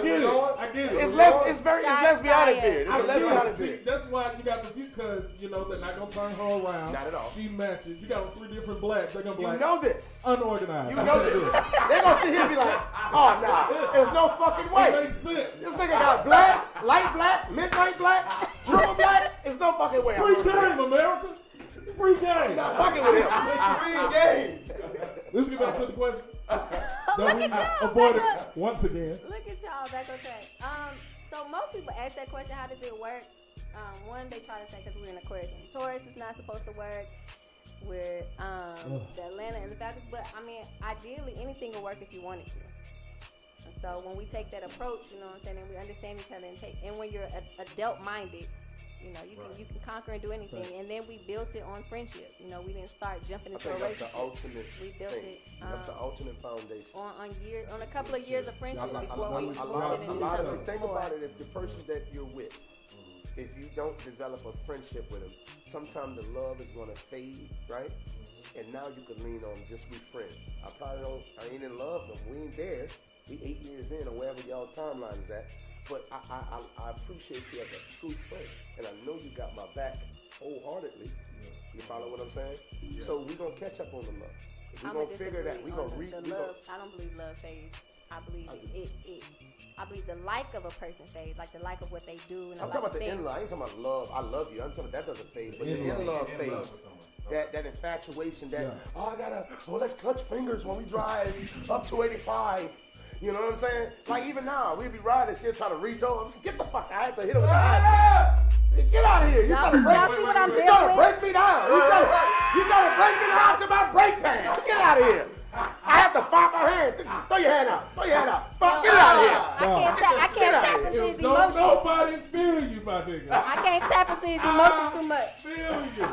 get it. It's lesbianic beard. It's a lesbianic beard. That's why you got the few, because you know they're not gonna turn her around. Not at all. She matches. You got 3 different blacks. They're gonna be like, You know this. Unorganized. You know this. They're gonna sit here and be like, oh nah, there's no fucking way. It makes sense. This nigga got black, light black, midnight black, triple black. There's no fucking way. Free game, America. Free game. Not fucking with him. Free game. Let's get back to the question that we avoided once again. Look at y'all back on track. So most people ask that question, how does it work? One, they try to say because we're in Aquarius and Taurus, it's not supposed to work. We're the Atlanta and the Falcons, but I mean, ideally anything will work if you want it to. And so when we take that approach, you know what I'm saying, and we understand each other and when you're adult-minded, you know, you can conquer and do anything. Right. And then we built it on friendship. You know, we didn't start jumping into a relationship. That's the ultimate we built thing. it. That's the ultimate foundation. On a couple of years of friendship before we moved into something. Think about it, if the person that you're with, if you don't develop a friendship with them, sometimes the love is going to fade, right? And now you can lean on just be friends. I ain't in love, but we ain't there. We 8 years in or wherever y'all timeline is at. But I appreciate you as a true friend. And I know you got my back wholeheartedly. Yeah. You follow what I'm saying? Yeah. So we're going to catch up on the love. We're going to figure that. We're going to read the love. I don't believe love fades. I believe I believe the like of a person fades, like the like of what they do. And I'm talking about the in-love. I ain't talking about love. I love you. I'm talking about that doesn't fade. But the in-love fades. That infatuation, let's clutch fingers when we drive up to 85. You know what I'm saying? Like even now, we be riding shit trying to reach over. Get the fuck out. I have to hit him with the eye. Get out of here. You trying to break me down. You trying to break me down to my brake pad. Get out of here. I have to fight my hand. Throw your hand out. Get out of here. I can't tap into his emotions. Nobody feel you, my nigga. I can't tap into his emotions too much. Feel you.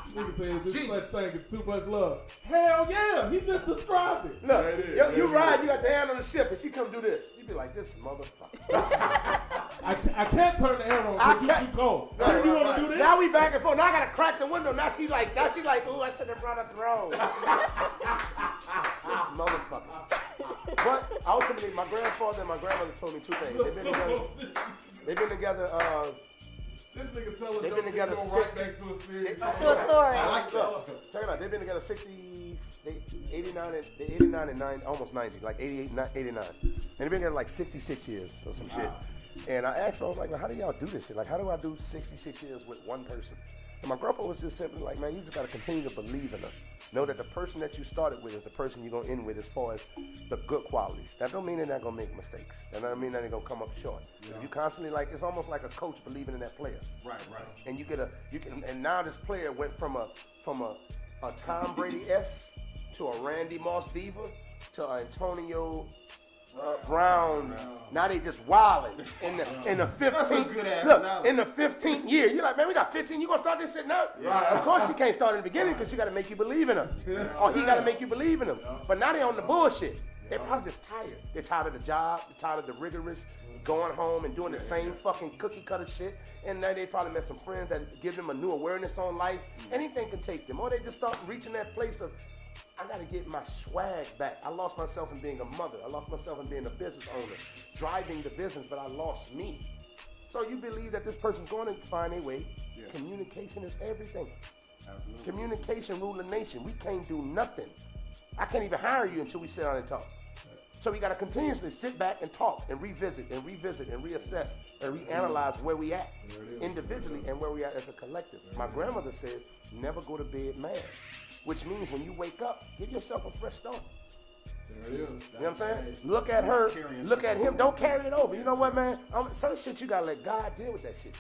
Nigga saying this such thing is too much love. Hell yeah, he just described it. Look, you ride, you got your hand on the ship, and she come do this. You be like, this motherfucker. I can't turn the air on because you too cold. No, you want to do this? Now we back and forth. Now I gotta crack the window. Now she like, ooh, I should have brought up the road. This motherfucker. But ultimately, my grandfather and my grandmother told me 2 things. They've been together. This nigga telling they've been together right back to a series. To a story. Check it out. They've been together 89 and 9, almost 90, like 88, 89. And they've been together like 66 years or some shit. And I asked her, I was like, well, how do y'all do this shit? Like, how do I do 66 years with one person? And my grandpa was just simply like, man, you just got to continue to believe in her. Know that the person that you started with is the person you're going to end with as far as the good qualities. That don't mean they're not going to make mistakes. That doesn't mean that they're going to come up short. Yeah. If you constantly like, it's almost like a coach believing in that player. Right. And and now this player went from a Tom Brady-esque to a Randy Moss diva to an Antonio Brown. Now they just wilding in the 15th. Look, in the 15th year, you're like, man, we got 15. You gonna start this shit now? Right. Of course, she can't start in the beginning because you got to make you believe in her, or he got to make you believe in him. But now they on the bullshit. They're probably just tired. They're tired of the job. They're tired of the rigorous going home and doing the same fucking cookie cutter shit. And now they probably met some friends that give them a new awareness on life. Anything can take them, or they just start reaching that place of, I gotta get my swag back. I lost myself in being a mother. I lost myself in being a business owner, driving the business, but I lost me. So you believe that this person's going to find a way. Yeah. Communication is everything. Absolutely. Communication rule the nation. We can't do nothing. I can't even hire you until we sit down and talk. So we gotta continuously sit back and talk and revisit and reassess and reanalyze where we at individually and where we at as a collective. My grandmother says, never go to bed mad. Which means when you wake up, give yourself a fresh start. There it is. You know what I'm saying? Look at her, look at him. Don't carry it over. You know what, man? Some shit you gotta let God deal with that shit.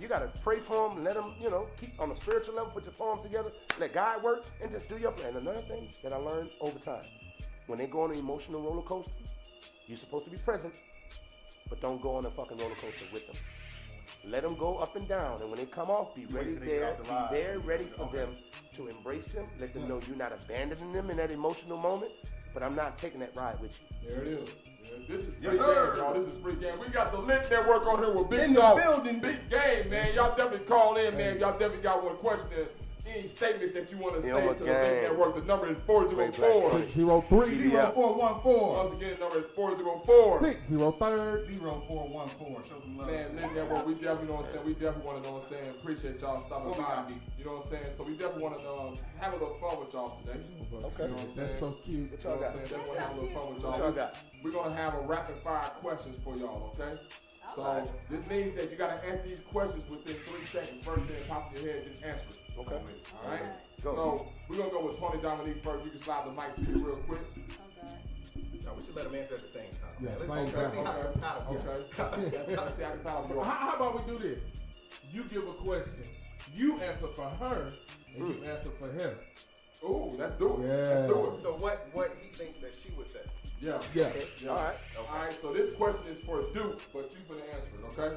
You gotta pray for him, let him, keep on a spiritual level, put your palms together, let God work, and just do your plan. And another thing that I learned over time, when they go on an emotional roller coaster, you're supposed to be present, but don't go on a fucking roller coaster with them. Let them go up and down, and when they come off, be ready there, ready for them to embrace them. Let them know you're not abandoning them in that emotional moment, but I'm not taking that ride with you. There it is. This is free game, y'all. This is free game. We got the LITT Network on here with Big Talk, Big Game, Hey, man, y'all definitely call in, man. Y'all definitely got one question. Any statements that you want to say to the LITT Network? The number is 404-603-0414. Once again, the number is 404-603-0414. Show some love. Man, LITT Network, we definitely, you know what I'm saying? We definitely want to, know what I'm saying? Appreciate y'all stopping by. You know what I'm saying? So we definitely want to have a little fun with y'all today. Okay. You know what I'm That's so cute. What y'all got? Definitely want to have a little fun with y'all. We're going to have a rapid fire questions for y'all, okay? So this means that you got to answer these questions within 3 seconds. First thing that pops in your head, just answer it. Okay. All right? So we're going to go with Tony Dominique first. You can slide the mic to you real quick. No, we should let them answer at the same time. Yeah, let's same see how compatible. How about we do this? You give a question. You answer for her, and you answer for him. Ooh, let's do it. Yeah. Let's do it. So what he thinks that she would say? Yeah. All right. All right, so this question is for Duke, but you finna answer it, okay? Okay.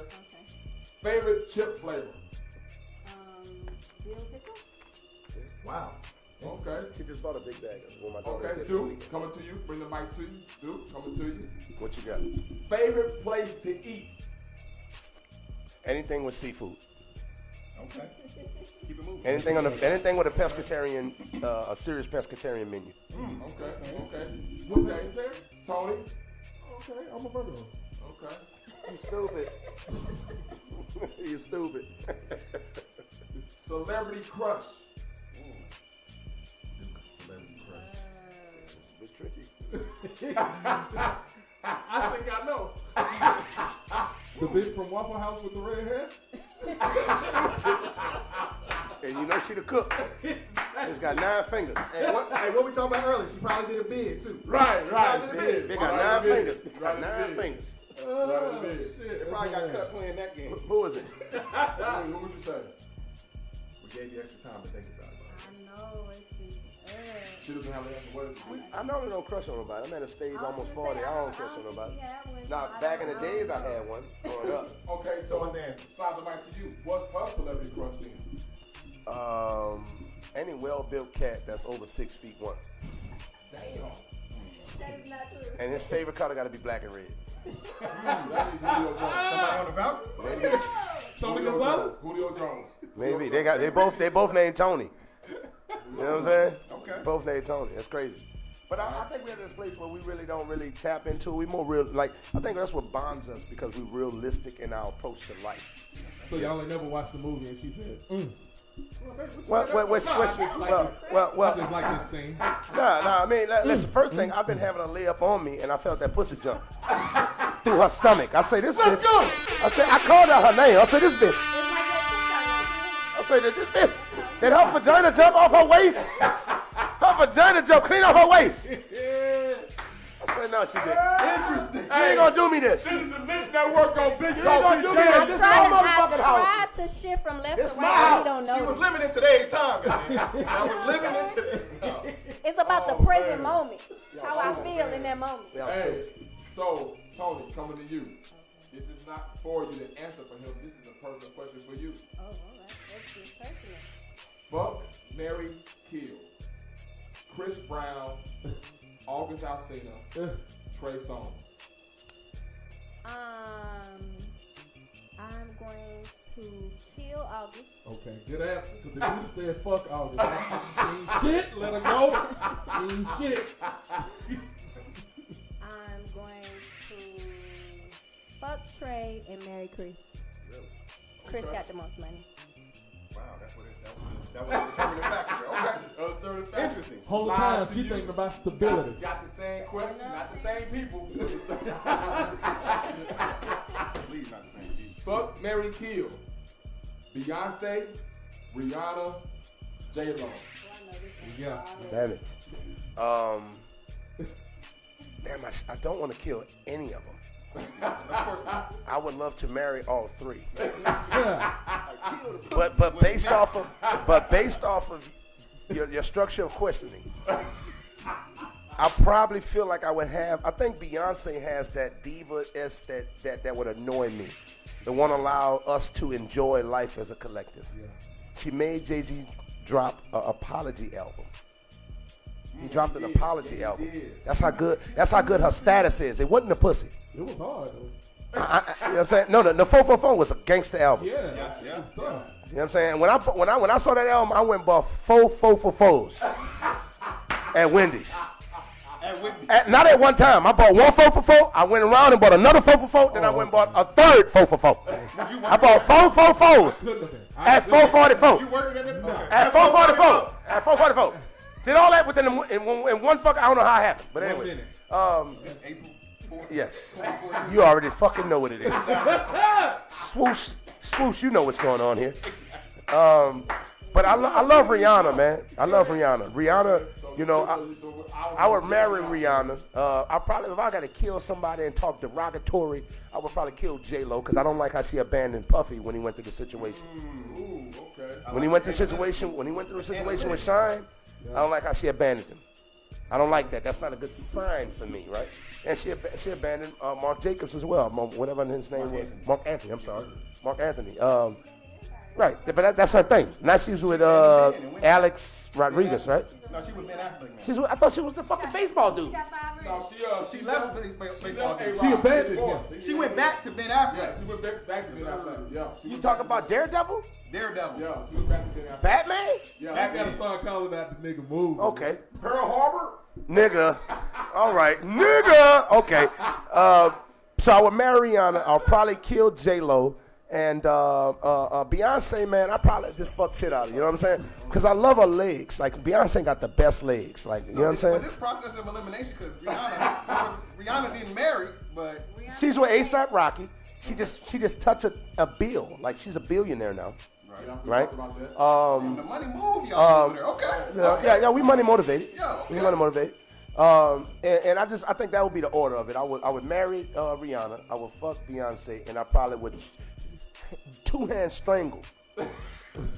Favorite chip flavor? Dill pickle? Wow. Okay. She just bought a big bag when my daughter Okay, did Duke, coming to you. Bring the mic to you. Duke, coming to you. What you got? Favorite place to eat? Anything with seafood. Okay. Keep it moving. Anything with a pescatarian, a serious pescatarian menu. Okay. Okay. Tony? Okay, I'm a Virgo. Okay. You stupid. You stupid. Celebrity crush? Celebrity crush. It's tricky. I think I know. The bitch from Waffle House with the red hair? And you know she the cook. She's got 9 fingers. Hey, what we talking about earlier? She probably did a bid too. Right. They got 9 fingers. They got 9 fingers. They probably got cut playing that game. Who is it? Who would you say? We gave you extra time to think about it. I know it's been. She doesn't have an answer. What is it? I normally don't crush on nobody. I'm at a stage almost 40. I don't crush on nobody. One. Now, back in the days, I had one. Growing up. Okay, so what's the answer? Slide the mic to you. What's her celebrity crush then? Any well-built cat that's over 6'1". Damn. That is not true. And his favorite color got to be black and red. That is Julio Jones. Somebody on the Falcons? Maybe. Tony Gonzalez? Julio Jones. Maybe. They both named Tony. You know what I'm saying? Okay. Both named Tony. That's crazy. But I think we're at this place where we really don't tap into. We more real. Like, I think that's what bonds us because we're realistic in our approach to life. So y'all ain't never watched the movie and she said, Well, I just like this scene. I mean, listen, first thing, I've been having a layup on me, and I felt that pussy jump through her stomach. I say, this bitch. Let's go. I called out her name. I said, this bitch. I said, this bitch. Did her vagina jump off her waist? Her vagina jump clean off her waist. I said, no, she didn't. Interesting. You ain't gonna do me this. This is the LITT Network on Big You Talk. ain't gonna do me I this. This is my motherfucking house. tried to shift from left This to my right. house. We don't She was know. living in today's time, guys. I was living in today's time. It's about the present man. moment. How I feel in that moment. Hey, so Tony, coming to you. This is not for you to answer for him. This is a personal question for you. Oh, all right. Let's get personal. Fuck, marry, kill. Chris Brown, August Alsina, Trey Songz. I'm going to kill August. Okay, good answer. Because if you said fuck August, she ain't shit, let her go. She ain't shit. I'm going to fuck Trey and marry Chris. Really? Chris got the most money. Wow, that was a determining factor. Okay. Interesting. Whole time she thinking about stability. Got the same question, not the same people. Please not the same people. Fuck, marry, kill. Beyonce, Rihanna, J-Lo. Yeah. Damn it. Damn, I don't want to kill any of them. I would love to marry all 3. But based off of your structure of questioning, I probably feel like I would have. I think Beyonce has that diva-esque that would annoy me. That won't allow us to enjoy life as a collective. Yeah. She made Jay-Z drop an apology album. He dropped an apology album. That's how good her status is. It wasn't a pussy. It was hard though. You know what I'm saying? No, the 444 was a gangster album. Yeah. You know what I'm saying? When I saw that album, I went and bought 4 444s at Wendy's. Not at one time. I bought 1 444. I went around and bought another 444. Then I went and bought a third 444. I bought 4 444s at 444. You working at this? At 444. At 444. Did all that within in one fucking. I don't know how it happened, but anyway. Yes. You already fucking know what it is. Swoosh. You know what's going on here. But I love Rihanna, man. I love Rihanna. Rihanna, you know, I would marry Rihanna. I probably, if I got to kill somebody and talk derogatory, I would probably kill J-Lo because I don't like how she abandoned Puffy when he went through the situation. When he went through the situation with Shine, I don't like how she abandoned him. I don't like that. That's not a good sign for me, right? And she abandoned Mark Jacobs as well, whatever his name was. Mark Anthony, I'm sorry. Mark Anthony. Right, but that's her thing. Now she's with Alex Rodriguez, right? No, she was Ben Affleck, man. I thought she was the fucking baseball dude. No, she left baseball. She abandoned him. She went back to Ben Affleck. Yeah, she went back to Ben Affleck. Yeah. You talk about Daredevil? Daredevil. Yeah, she went back to Ben Affleck. Batman? Yeah. I gotta start calling that the nigga movie. Okay. Pearl Harbor? Nigga. All right. Nigga. Okay. So I would marry Rihanna. I'll probably kill J-Lo. And Beyonce, man, I probably just fuck shit out of her. You know what I'm saying? Because I love her legs. Like, Beyonce got the best legs. Like, you know what I'm saying? But this process of elimination, because Rihanna's even married, but... She's with A$AP Rocky. She just touched a bill. Like, she's a billionaire now. Right? the money move, y'all over there. Okay. Yeah, we money motivated. Yeah, okay. We money motivated. And I think that would be the order of it. I would marry Rihanna. I would fuck Beyonce, and I probably would two-hand strangle.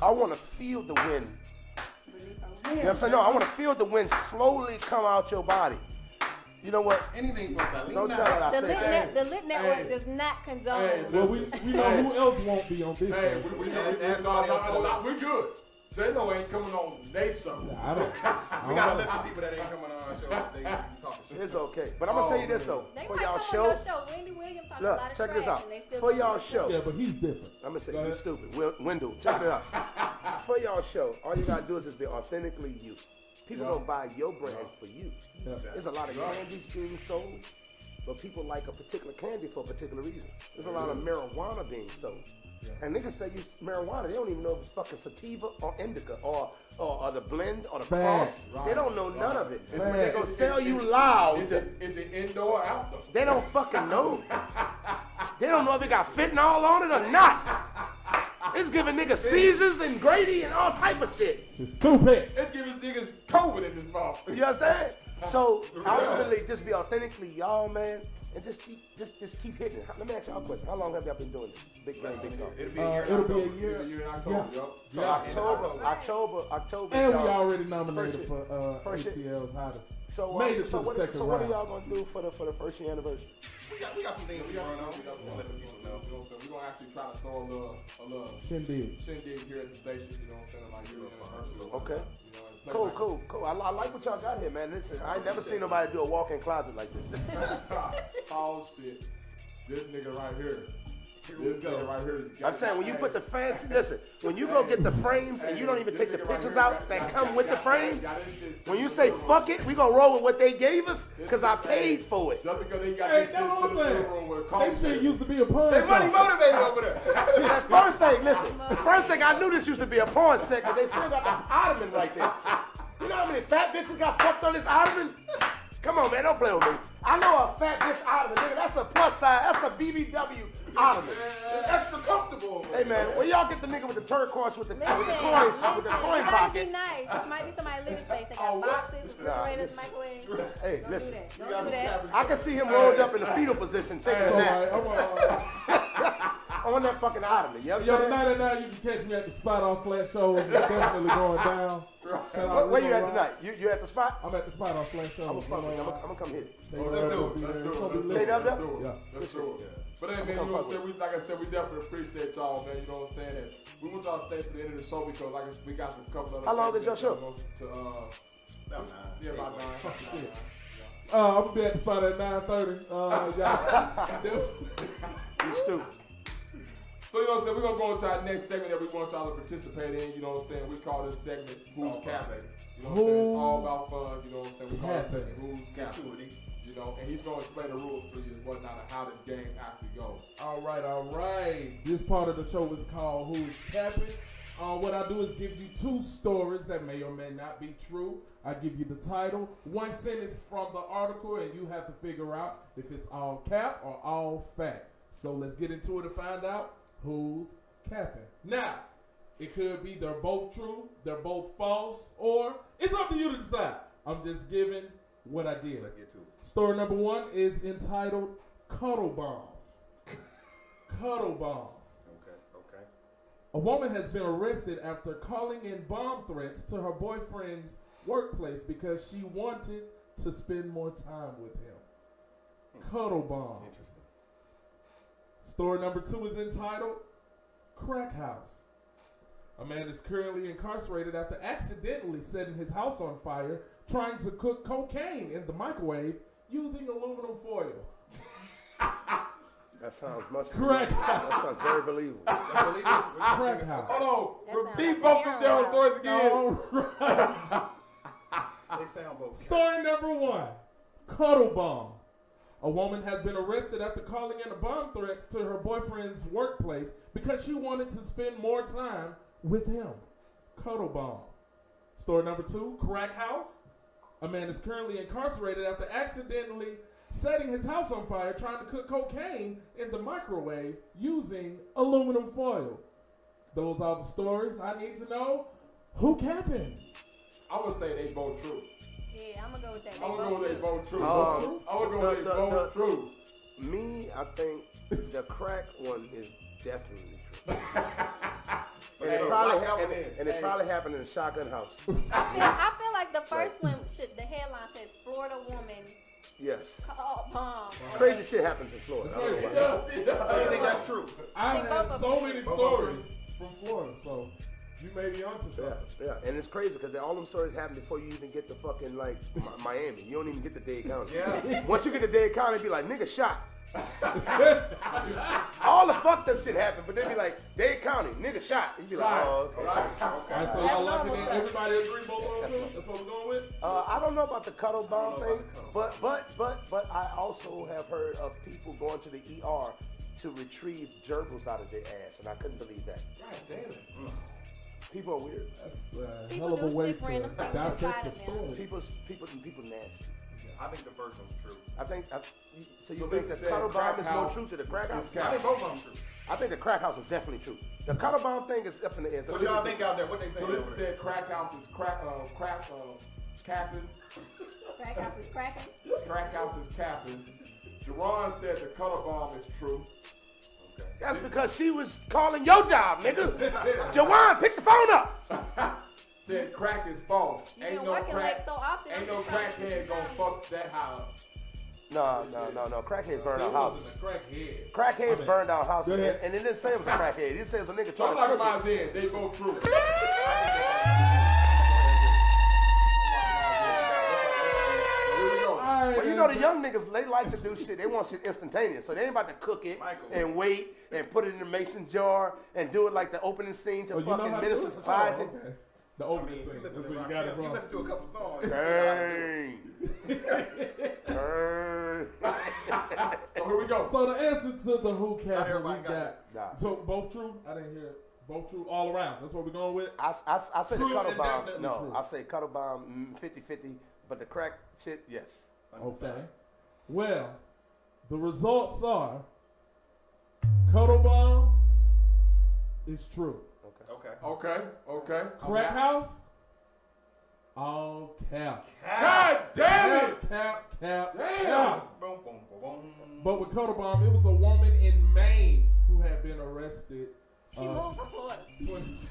I want to feel the wind. You know what I'm saying? No, I want to feel the wind slowly come out your body. You know what? Anything for that. Don't tell what I say. The LITT Network does not condone. Well, we know who else won't be on this. Hey, we good. J-Lo ain't coming on they something. I don't. We got a list of people that ain't coming on our show. They talking shit. It's okay. But I'm going to tell you this, though. They For might y'all come show. on your show. Wendy Williams talking a lot of Check trash this out. and they still For come y'all on show. Yeah, but he's different. I'm going to say you're stupid. Wendell, check it out. For y'all show, all you got to do is just be authentically you. People don't buy your brand for you. There's a lot of candies being sold, but people like a particular candy for a particular reason. There's a lot of marijuana being sold. And niggas say use marijuana, they don't even know if it's fucking sativa or indica or the blend or the cross. Right. They don't know none of it. They gonna sell you loud. Is it indoor or outdoor? They don't fucking know. They don't know if it got fentanyl on it or not. It's giving niggas seizures and Grady and all type of shit. It's stupid. It's giving niggas COVID in this mouth. You understand? So ultimately, just be authentically y'all, man, and just keep hitting it. Let me ask y'all a question. How long have y'all been doing this? Big game, big talk. It'll be a year. In October, So October. And we already nominated for ATL's hottest. So made it to the second round. So what are y'all gonna do for the first year anniversary? We got some things we run on. We're gonna let the people know. We're gonna actually try to throw a little shindig here at the station. You know what I'm saying? Like okay. Cool. I like what y'all got here, man. Listen, I ain't never seen nobody do a walk-in closet like this. Oh shit! This nigga right here. I'm saying when you put the fancy, listen, when you go get the frames and you don't even take the pictures out that come with the frame, when you say fuck it, we gonna roll with what they gave us because I paid for it. Just because they got this shit in the room with a They shit used to be a porn. They money motivated over there. That first thing, listen, the first thing I knew this used to be a porn set because they still got the ottoman right there. You know how many fat bitches got fucked on this ottoman? Come on, man, don't play with me. I know a fat bitch ottoman, nigga. That's a plus size. That's a BBW ottoman. It's extra comfortable. Hey, man, where y'all get the nigga with the turquoise with the coin It might pocket? be nice. This might be somebody's living space. They got boxes, refrigerators, microwaves. Hey, listen. Don't do that. I can see him rolled up in the fetal position taking a nap. On that fucking ottoman, you know what I'm saying? Tonight at night, you can catch me at the spot on Flat Shows. It's definitely going down. Where you at tonight? You at the spot? I'm at the spot on Flat Shows. I'm gonna come hit it. Let's do it. Stay up there? Yeah. Let's do it. But then, man, you know what I'm saying? Like I said, we definitely appreciate y'all, man. You know what I'm saying? And we want y'all to stay to the end of the show because we got some couple of. How long is your show? About 9. Yeah, about 9. I'm gonna be at the spot at 9:30. You stupid. So, you know what I'm saying? We're going to go into our next segment that we want y'all to participate in. You know what I'm saying? We call this segment Who's Capping. You know what I'm saying? It's all about fun. You know what I'm saying? We call this segment Who's Capping. You know, and he's going to explain the rules to you and whatnot and how this game actually goes. All right. This part of the show is called Who's Capping. What I do is give you two stories that may or may not be true. I give you the title, one sentence from the article, and you have to figure out if it's all cap or all fact. So let's get into it to find out who's capping. Now, it could be they're both true, they're both false, or it's up to you to decide. I'm just giving what I did. Let's get to it. Story number one is entitled Cuddle Bomb. Cuddle Bomb. Okay. A woman has been arrested after calling in bomb threats to her boyfriend's workplace because she wanted to spend more time with him. Cuddle Bomb. Interesting. Story number two is entitled Crack House. A man is currently incarcerated after accidentally setting his house on fire trying to cook cocaine in the microwave using aluminum foil. That sounds much Crack House. That sounds very believable. Crack House. Hold on. Repeat both of their stories again. All right. They sound both. Story number one, Cuddle Bomb. A woman has been arrested after calling in a bomb threats to her boyfriend's workplace because she wanted to spend more time with him. Cuddle Bomb. Story number two, Crack House. A man is currently incarcerated after accidentally setting his house on fire trying to cook cocaine in the microwave using aluminum foil. Those are the stories I need to know. Who capping? I would say they both true. Yeah, I'm gonna go with that. I'm going to go with they both true. Um, I'm going to go with they both true. Me, I think the crack one is definitely true. And it's probably happened in a shotgun house. I feel like the first one should. The headline says Florida woman Yes. caught bomb. Crazy shit happens in Florida. I don't know about that. So you think that's true? I've had so many stories from Florida, so you may be onto something. Yeah, and it's crazy because all them stories happen before you even get to fucking like Miami. You don't even get to Dade County. Yeah. Once you get to Dade County, be like, nigga shot. All the fucked up shit happen, but they be like, Dade County, nigga shot. You be like, oh, okay. Alright, so y'all locking in. Everybody agree both on two? That's what we're going with? I don't know about the cuddle bomb thing, but I also have heard of people going to the ER to retrieve gerbils out of their ass, and I couldn't believe that. God damn it. People are weird. That's a People hell of a do way slip random to things dissect inside the of them. story. People nasty. I think the first one's true. I think so. You So think this the is cuddle crack bomb is more house. true to the crack house? I think both of them true. I think the crack house is definitely true. The cuddle bomb thing is up in the air. What y'all think out there? What they So think this over is there? said crack house is capping. Crack house is cracking. Crack house is capping. Jerron said the cuddle bomb is true. That's because she was calling your job, nigga. Jawan, pick the phone up. Said crack is false. You've been working like so often. Ain't I'm no just trying to crackhead gonna fuck that house. No. Crackheads burn out houses. Crackhead. Crackheads burned down houses. Go ahead. And it didn't say it was a crackhead. It didn't say it was a nigga So I'm trying like to my cook it. in. They both true. But you know the young niggas, they like to do shit. They want shit instantaneous. So they ain't about to cook it and wait and put it in a mason jar and do it like the oning scene to fucking Minister Society. Oh, okay. The opening scene. That's where you got it You from. listen to a couple songs. Dang. So here we go. So the answer to the who Not capping we everybody got got. Nah. So both true? I didn't hear it. Both true all around. That's what we're going with. I say True the cuddle and bomb. definitely No, true. I say cuddle bomb 50-50, but the crack shit, yes. Okay. Well, the results are Cuddle Bomb is true. Okay. Okay. Crack House, all cap. God damn it! Cap. Damn. Boom, boom, boom, boom. But with Cuddle Bomb, it was a woman in Maine who had been arrested. She moved from Florida. 20 She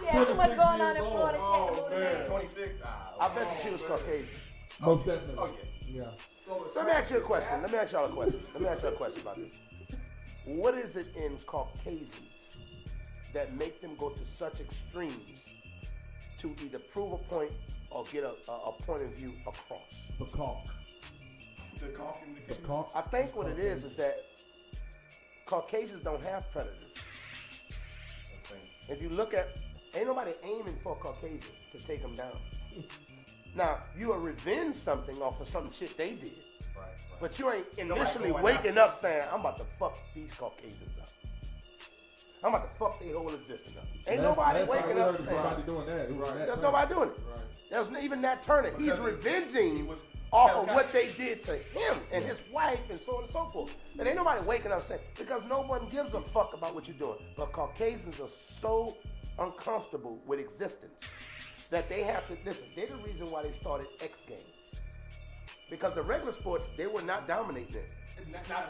had too much 26 going on in years Florida. She had to old. move to Oh, man. Maine. 26. I bet you she was Caucasian. Most definitely. Oh, Yeah. So let me ask you a question. Let me ask y'all a question about this. What is it in Caucasians that make them go to such extremes to either prove a point or get a point of view across. The caulk. The caulk in the The caulk. I think what it is that Caucasians don't have predators. If you look at, ain't nobody aiming for Caucasians to take them down. Now, you will revenge something off of some shit they did. Right. But you ain't initially waking up saying, I'm about to fuck these Caucasians up. I'm about to fuck their whole existence up. Ain't nobody waking up saying, somebody doing that. there's nobody doing it. Right. There's not even Nat Turner. He's revenging off of what they did to him and his wife and so on and so forth. And ain't nobody waking up saying, because no one gives a fuck about what you're doing. But Caucasians are so uncomfortable with existence that they have to, listen, they're the reason why they started X Games. Because the regular sports, they were not dominating it.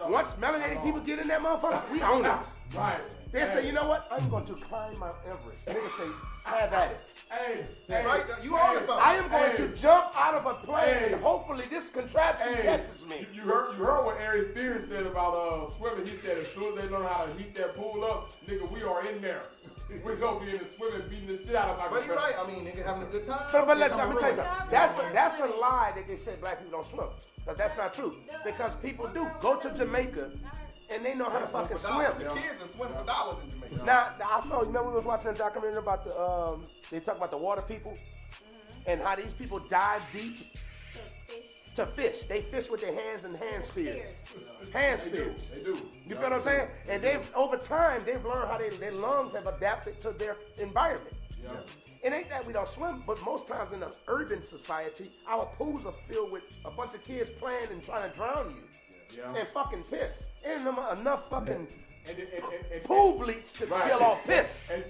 Once melanated people get in that motherfucker, we own it. Right. They say, you know what? I'm going to climb Mount Everest. Niggas say, have at it. Hey, Right? You own something. I am going to jump out of a plane and hopefully this contraption catches me. You heard what Ari Spears said about swimming. He said as soon as they learn how to heat that pool up, nigga, we are in there. We're gonna be in the swimming, beating the shit out of my. But you're right. I mean, niggas having a good time. But let me tell you something. That's a lie that they say black people don't swim. But that's not true. Because people do. Go to Jamaica and they know how to fucking swim. The kids are swimming for dollars in Jamaica. Now, I saw, you remember we was watching a documentary about they talk about the water people and how these people dive deep to fish. They fish with their hands and hand spears. Hand spears. They do. You feel what I'm saying? And over time, they've learned how their lungs have adapted to their environment. Yeah. It ain't that we don't swim, but most times in an urban society, our pools are filled with a bunch of kids playing and trying to drown you. Yeah. And fucking piss. Ain't enough fucking And pool bleach to Right. kill off piss. And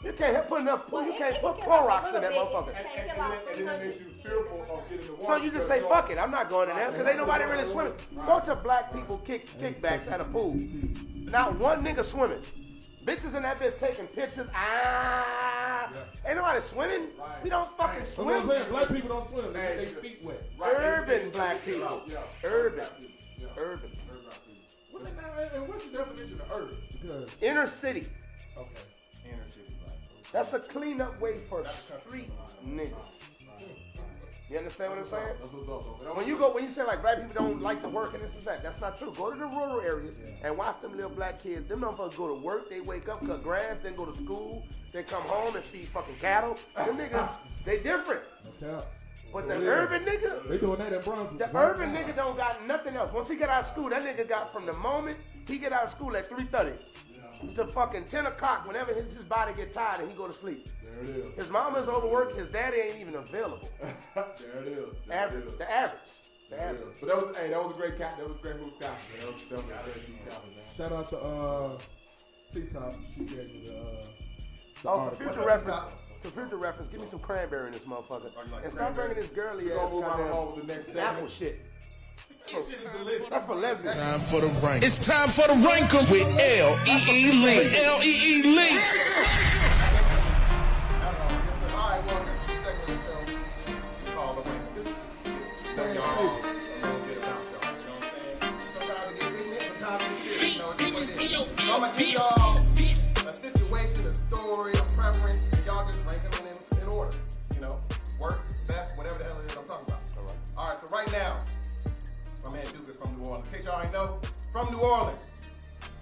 You can't put enough pool. You can't put Clorox in that motherfucker. then it makes you fearful of getting the water. So you just say, fuck it, I'm not going in there because ain't nobody really swimming. Go to black people kickbacks at a pool. Not one nigga swimming. Bitches in that bitch taking pictures. Ain't nobody swimming. Right. We don't fucking That's what swim. I'm saying. Black people don't swim. They get their feet wet. Urban black people. Yeah. Urban. Yeah. Urban. And what's the definition of urban? Because Inner city. okay. Inner city black. That's a cleanup way for street niggas. You understand what I'm saying? That's what's up. When you say like black people don't like to work and this and that, that's not true. Go to the rural areas and watch them little black kids. Them motherfuckers go to work, they wake up, cut grass, then go to school, they come home and feed fucking cattle. Them niggas, they different. Okay. But the urban nigga, They doing that in Brunswick. the urban nigga don't got nothing else. Once he get out of school, that nigga got from the moment he get out of school at 3:30 to fucking 10 o'clock whenever his body get tired and he go to sleep. There it is. His mama's overworked, his daddy ain't even available. There it is. Average, the average. The average. But that was a great cap. That was a great move, cap. That was definitely a great move, cap, man. Shout out to T-Top. She gave me the Oh, for future reference, give me some cranberry in this motherfucker. And stop bringing this girly We're gonna move right along ass with the next apple segment. shit. That's for lesbians. Time for the rank. It's time for the rank with L.E.E. Lee. L.E.E. Lee. Alright, well, this is the segment of the show we call the rank. Tell y'all a little bit about y'all. You know what I'm saying? Sometimes it gets ignorant, sometimes it gets serious. You know, it is what it is. So I'm gonna give y'all a situation, a story, a preference, and y'all just rank them in order. You know, worst, best, whatever the hell it is I'm talking about. Alright, so right now, my man Duke is from New Orleans. In case y'all ain't know, from New Orleans.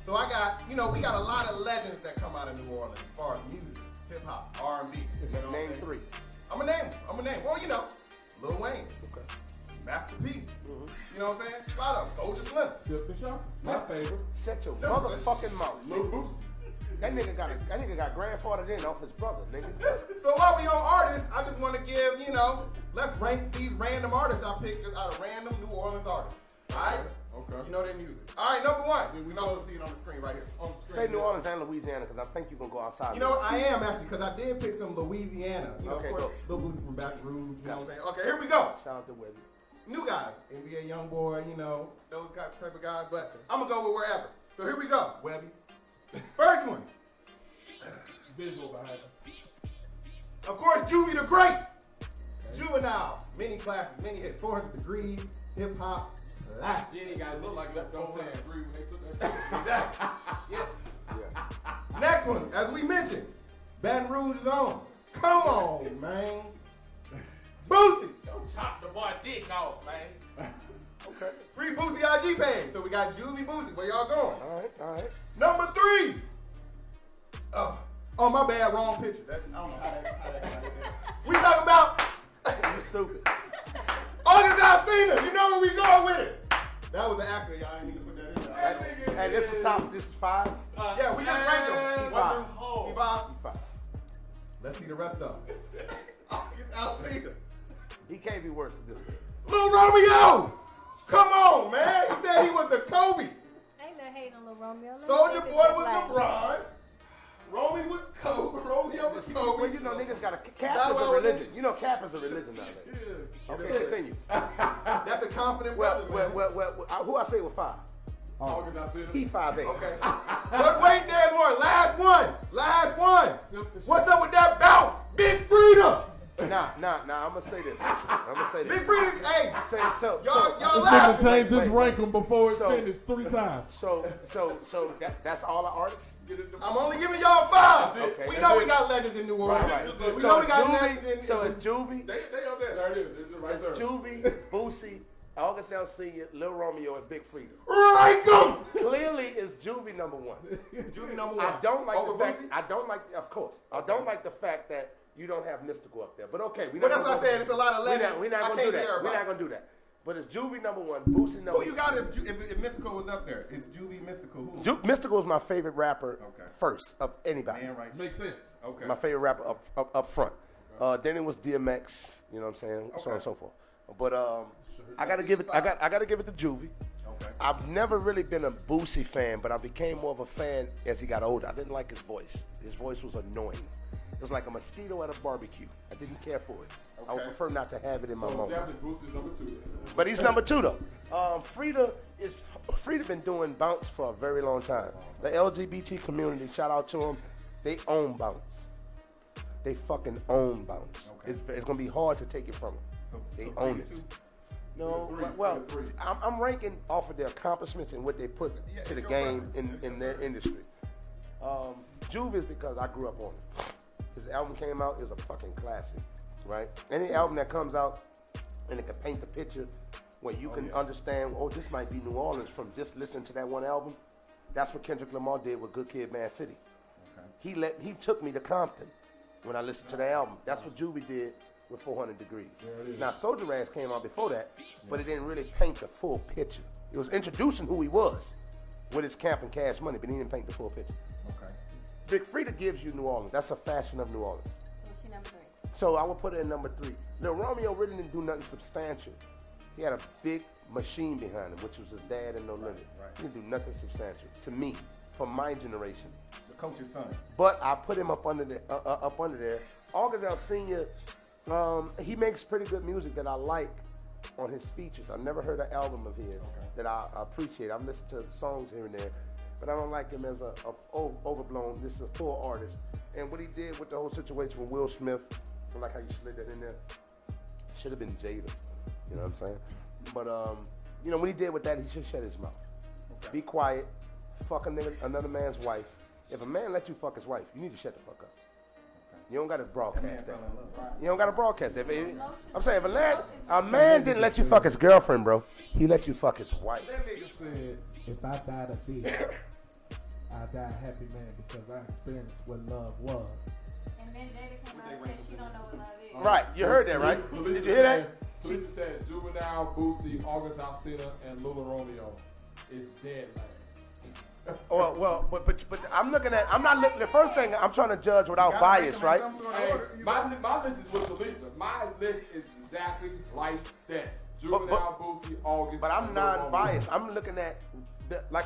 So I got, we got a lot of legends that come out of New Orleans as far as music, hip hop, R&B. You know what I'm Name saying? 3. I'm gonna name. Well, Lil Wayne. Okay. Master P. You know what I'm saying? A lot of Soulja Slim. Silk the Shock. My favorite. Shut your Simple. motherfucking mouth. Lil Boosie. That nigga got grandfathered in off his brother, nigga. So while we on artists, I just want to give, let's rank these random artists I picked just out of random New Orleans artists. Alright? Okay. You know their music. Alright, number 1. We can also see it on the screen right here. Say New Orleans and Louisiana, because I think you're going to go outside. You know what? I am actually, because I did pick some Louisiana. Okay, of course, Lil Boosie from Baton Rouge. You know what I'm saying? Okay, here we go. Shout out to Webby. New guys, NBA Youngboy, those type of guys. But I'm gonna go with wherever. So here we go, Webby. First one. Visual behind it. Of course, Juvie the Great. Juvenile. Many classes, many hits. 400 Degrees, hip hop, classic. You ain't gotta look like that. Don't say agree when they took that picture. Exactly. Yeah. Next one, as we mentioned, Baton Rouge's own. Come on, man. Boosie. Don't chop the boy dick off, man. Okay. Free Boosie IG page. So we got Juvie Boosie. Where y'all going? All right. Number 3. Oh, my bad. Wrong picture. I don't know how that. We talking about. You stupid. August Alsina. You know where we going with it. That was an accident, y'all. I didn't need to put that in there. Hey, this is top. This is 5. Yeah, we just ranked them. He 5. Let's see the rest of them. August Alsina. He can't be worse than this. Lil Romeo. Come on, man. He said he was the Kobe. Ain't no hating on Lil Romeo. Soldier Boy was LeBron. Romy was Kobe. Romeo was Kobe. Well, you know, niggas got cap is a religion. You know, cap is a religion nowadays. Okay, continue. That's a confident brother, man. Well, who I say was 5? He 5'8". Okay. But wait, there's more. Last one. What's up with that bounce? Big Frida. Nah, I'm gonna say this. Big Frida, hey. Y'all laugh. Change this ranking before it's finished 3 times. So that's all the artists? I'm only giving y'all 5. Okay, we know we got legends in New Orleans. Right. We know we got legends in. So it's Juvie. They up there. There it is. It's right there. It's Juvie, Boosie, August Alsina, Lil Romeo, and Big Frida. Rank them. Clearly, it's Juvie number 1. Juvie number 1. I don't like Over the fact. Boosie? I don't like. Of course, I don't like the fact that you don't have Mystical up there. But okay, But that's what I said. It's a lot of legends. We're not gonna do that. We're not gonna do that. But it's Juvie number 1, Boosie number 2. Who you got if Mystical was up there? It's Juvie, Mystical. Who? Mystical is my favorite rapper first of anybody. Man, right. Makes sense. Okay. My favorite rapper up front. Then it was DMX. You know what I'm saying? So on and so forth. But I gotta give it. I gotta give it to Juvie. Okay. I've never really been a Boosie fan, but I became more of a fan as he got older. I didn't like his voice. His voice was annoying. It was like a mosquito at a barbecue. I didn't care for it. Okay. I would prefer not to have it in my mouth. Boosie's number 2. But he's number 2 though. Frida been doing bounce for a very long time. The LGBT community, shout out to them. They own bounce. They fucking own bounce. Okay. It's gonna be hard to take it from them. They own it. No, well, I'm ranking off of their accomplishments and what they put to the game in their industry. Juve is because I grew up on it. His album came out, it was a fucking classic, right? Any album that comes out and it can paint the picture where you can understand, oh, this might be New Orleans from just listening to that one album. That's what Kendrick Lamar did with Good Kid, Mad City. Okay. He took me to Compton when I listened to the album. That's what Juvie did with 400 Degrees. Now, Soldier Ass came out before that, but it didn't really paint the full picture. It was introducing who he was with his Camp and Cash Money, but he didn't paint the full picture. Okay. Big Frida gives you New Orleans. That's a fashion of New Orleans. What's your number 3? So I would put it in number 3. Lil Romeo really didn't do nothing substantial. He had a big machine behind him, which was his dad and No Limit. Right. He didn't do nothing substantial to me, from my generation. The coach's son. But I put him up under there. August Alsina, he makes pretty good music that I like on his features. I've never heard an album of his that I appreciate. I've listened to songs here and there, but I don't like him as a overblown. This is a full artist. And what he did with the whole situation with Will Smith, I like how you slid that in there. Should have been Jada. You know what I'm saying? But you know what he did with that, he should shut his mouth. Okay. Be quiet. Fuck another man's wife. If a man lets you fuck his wife, you need to shut the fuck up. You don't got to broadcast that. You don't got to broadcast that. I'm saying if a man didn't let you fuck his girlfriend, bro, he let you fuck his wife. That nigga said, if I died a bitch, I died a happy man because I experienced what love was. And then Jada came out and said she don't know what love is. Right, you heard that, right? Did you hear that? Lisa said Juvenile, Boosie, August Alsina, and Lil Romeo is dead last. Well, but I'm not looking. The first thing I'm trying to judge without bias, right? Hey, my list is with Lisa. My list is exactly like that. Juvenile, Boosie, August. But I'm non-biased. I'm looking at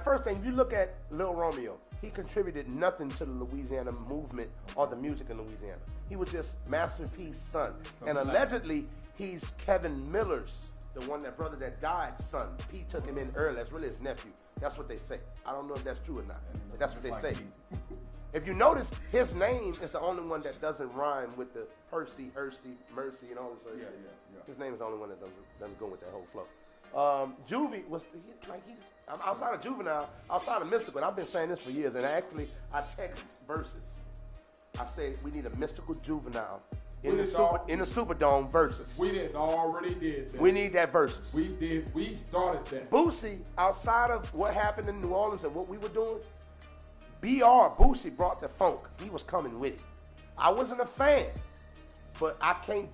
first thing. If you look at Lil Romeo, he contributed nothing to the Louisiana movement or the music in Louisiana. He was just Master P's son, and allegedly he's Kevin Miller's. The brother that died, son. P took him in early. That's really his nephew. That's what they say. I don't know if that's true or not, but that's what they say. If you notice, his name is the only one that doesn't rhyme with the Percy, Mercy, and all this other shit. Yeah. His name is the only one that doesn't go with that whole flow. Juvie was I'm outside of Juvenile, outside of Mystical, and I've been saying this for years. And I text verses. I say we need a Mystical Juvenile in the Superdome versus. We didn't already did that. We need that versus. We did. We started that. Boosie, outside of what happened in New Orleans and what we were doing, Boosie brought the funk. He was coming with it. I wasn't a fan, but I can't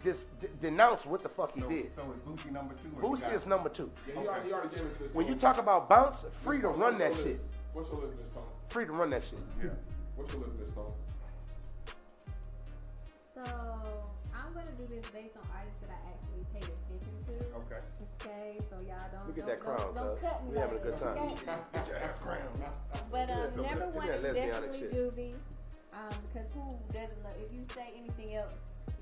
denounce what the fuck he did. So is Boosie number 2? Boosie is number 2. Yeah, he already gave it to us. When you talk about bounce, free to run that shit. What's your list, Miss Tony? Free to run that shit. Yeah. What's your list, Miss Tony? So I'm gonna do this based on artists that I actually paid attention to. Okay. Okay, so y'all don't Look at that crown, don't cut me we having a good time. Okay? Get your ass crown. But number one is lesbianic definitely shit. Juvie. Because who doesn't know? If you say anything else,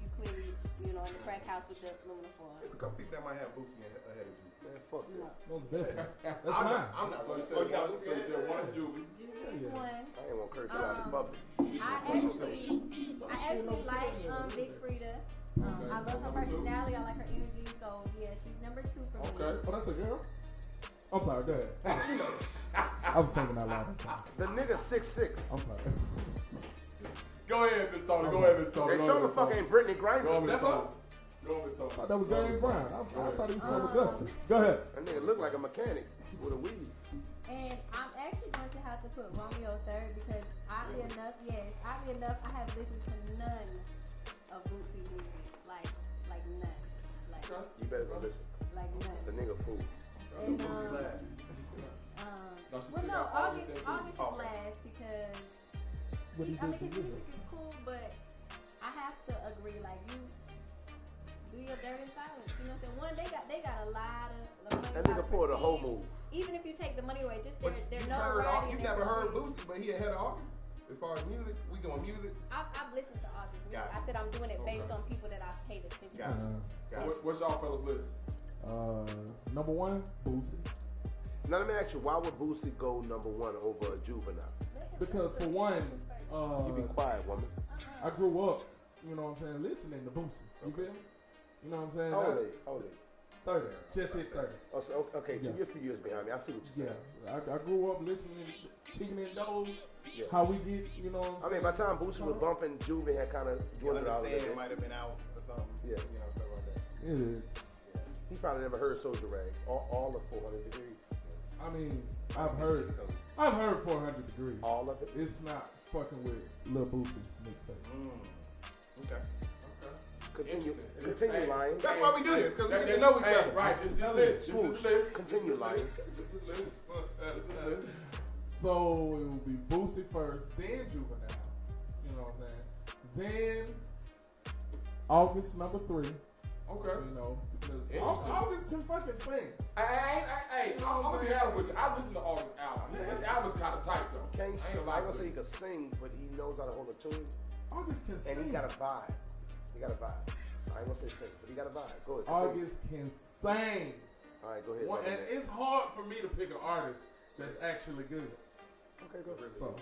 you clearly, in the crack house with the aluminum foil. There's a couple people that might have Boosie ahead of you. Man, fuck No. Most definitely. That's mine. I'm not. So you said one is Juvie. Juvie is one. I ain't want to curse you out in public. I actually like Big Frida. I love her personality. I like her energy. So yeah, she's number 2 for me. Okay. Oh, that's a girl? I'm sorry, go ahead. I was thinking out loud. The nigga 6'6". I'm sorry. Go ahead, Miss Tony. Go ahead, Miss Tony. They sure the fuck ain't Brittany Griner. Go on, Miss That's Tony. all. Go on, Miss Tony. I thought that was James Brown. I thought he was from Augusta. Go ahead. That nigga look like a mechanic with a weed. And I'm actually going to have to put Romeo third because oddly enough, I have listened to none of Boosie's music. Like none. Like You better go listen. Like none. The nigga fool. And, Boosie last. August is last because his music is cool, but I have to agree. Like you do your dirt in silence. You know what I'm saying? They got a lot of money. That nigga pulled a whole move. Even if you take the money away, just But their you notoriety. you never heard Boosie, but he ahead of August. As far as music, we doing music. I've listened to August music. Got it. I said I'm doing it based on people that I've paid attention Got to. it. What's y'all fellas list? Number 1, Boosie. Now let me ask you, why would Boosie go number 1 over a Juvenile? Because for one, You be quiet, woman. I grew up, listening to Boosie. You feel me? You know what I'm saying? How old are you? 30. Just hit 30. Oh, so, okay, so Yeah. you're a few years behind me. I see what you're saying. Yeah, I grew up listening, kicking in those, Yeah. how we did, you know what I'm I saying? mean, by the time Boosie was bumping, Juvie had kind of You dwindled out a understand it little might bit. have been out or something. Yeah. Stuff like that. It is. He probably never heard Soldier Rags, all of 400 Degrees. I mean, I've heard 400 Degrees. All of it? It's not fucking with Lil Boosie mixtape. Okay. Continue Hey, lying. That's why we do this, because we get to know each other. Right, this is the list. This is the list. Continue lying. This is the list. This is the list. So it will be Boosie first, then Juvenile. You know what I'm saying? Then August number 3. Okay. Because August can fucking sing. Hey, I'm gonna be honest with you. I listen to August album. His album's kind of tight though. Can't I ain't I gonna gonna lie say he to can sing, but he knows how to hold a tune, August can sing. and he got a vibe. He got a vibe. I ain't gonna say sing, but he got a vibe. Go ahead. August can sing. All right, go ahead. And it's hard for me to pick an artist that's actually good. Okay, go ahead. So,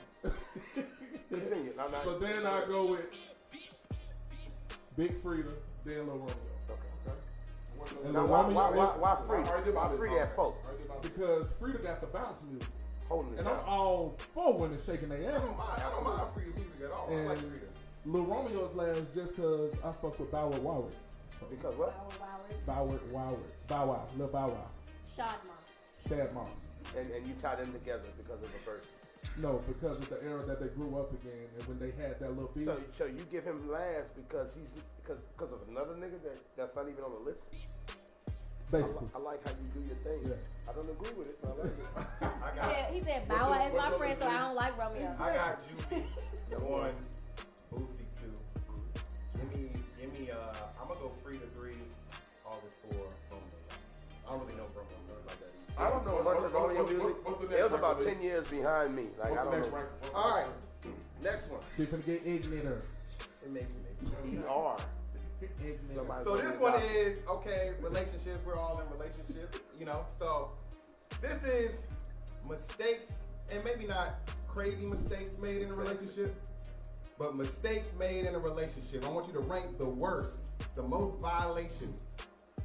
Continue. so then I go with Big Frida, then Lil Romeo. And Now, Lil why Romeo, Frida? Why Frida at folk? because Frida got the bounce music. Holding it And I'm down. all for women shaking their I ass. don't mind Frida music at all. I like Frida. Lil Romeo's last just because I fuck with Bow Wow. So, Because what? Bow Wow, Lil Bow Wow, Shad Moss. Shad Moss. And you tie them together because of the verse. No, because of the era that they grew up again, and when they had that little beat. So you give him last because because of another nigga that's not even on the list. Basically, I like how you do your thing. Yeah. I don't agree with it, but I like it. He said Bow Wow is my friend, so I don't like Romeo. I got Juvie 1, Boosie 2. Give me. I'm gonna go Frida 3, August 4, Romeo. I don't really know Romeo like that. I don't know much of Romeo music. It was about 10 years behind me. Like I don't know. All right, next one. they're gonna get ignorant. Maybe. ER. So this one is relationship. We're all in relationships, So this is mistakes, and maybe not crazy mistakes made in a relationship, but mistakes made in a relationship. I want you to rank the worst, the most violation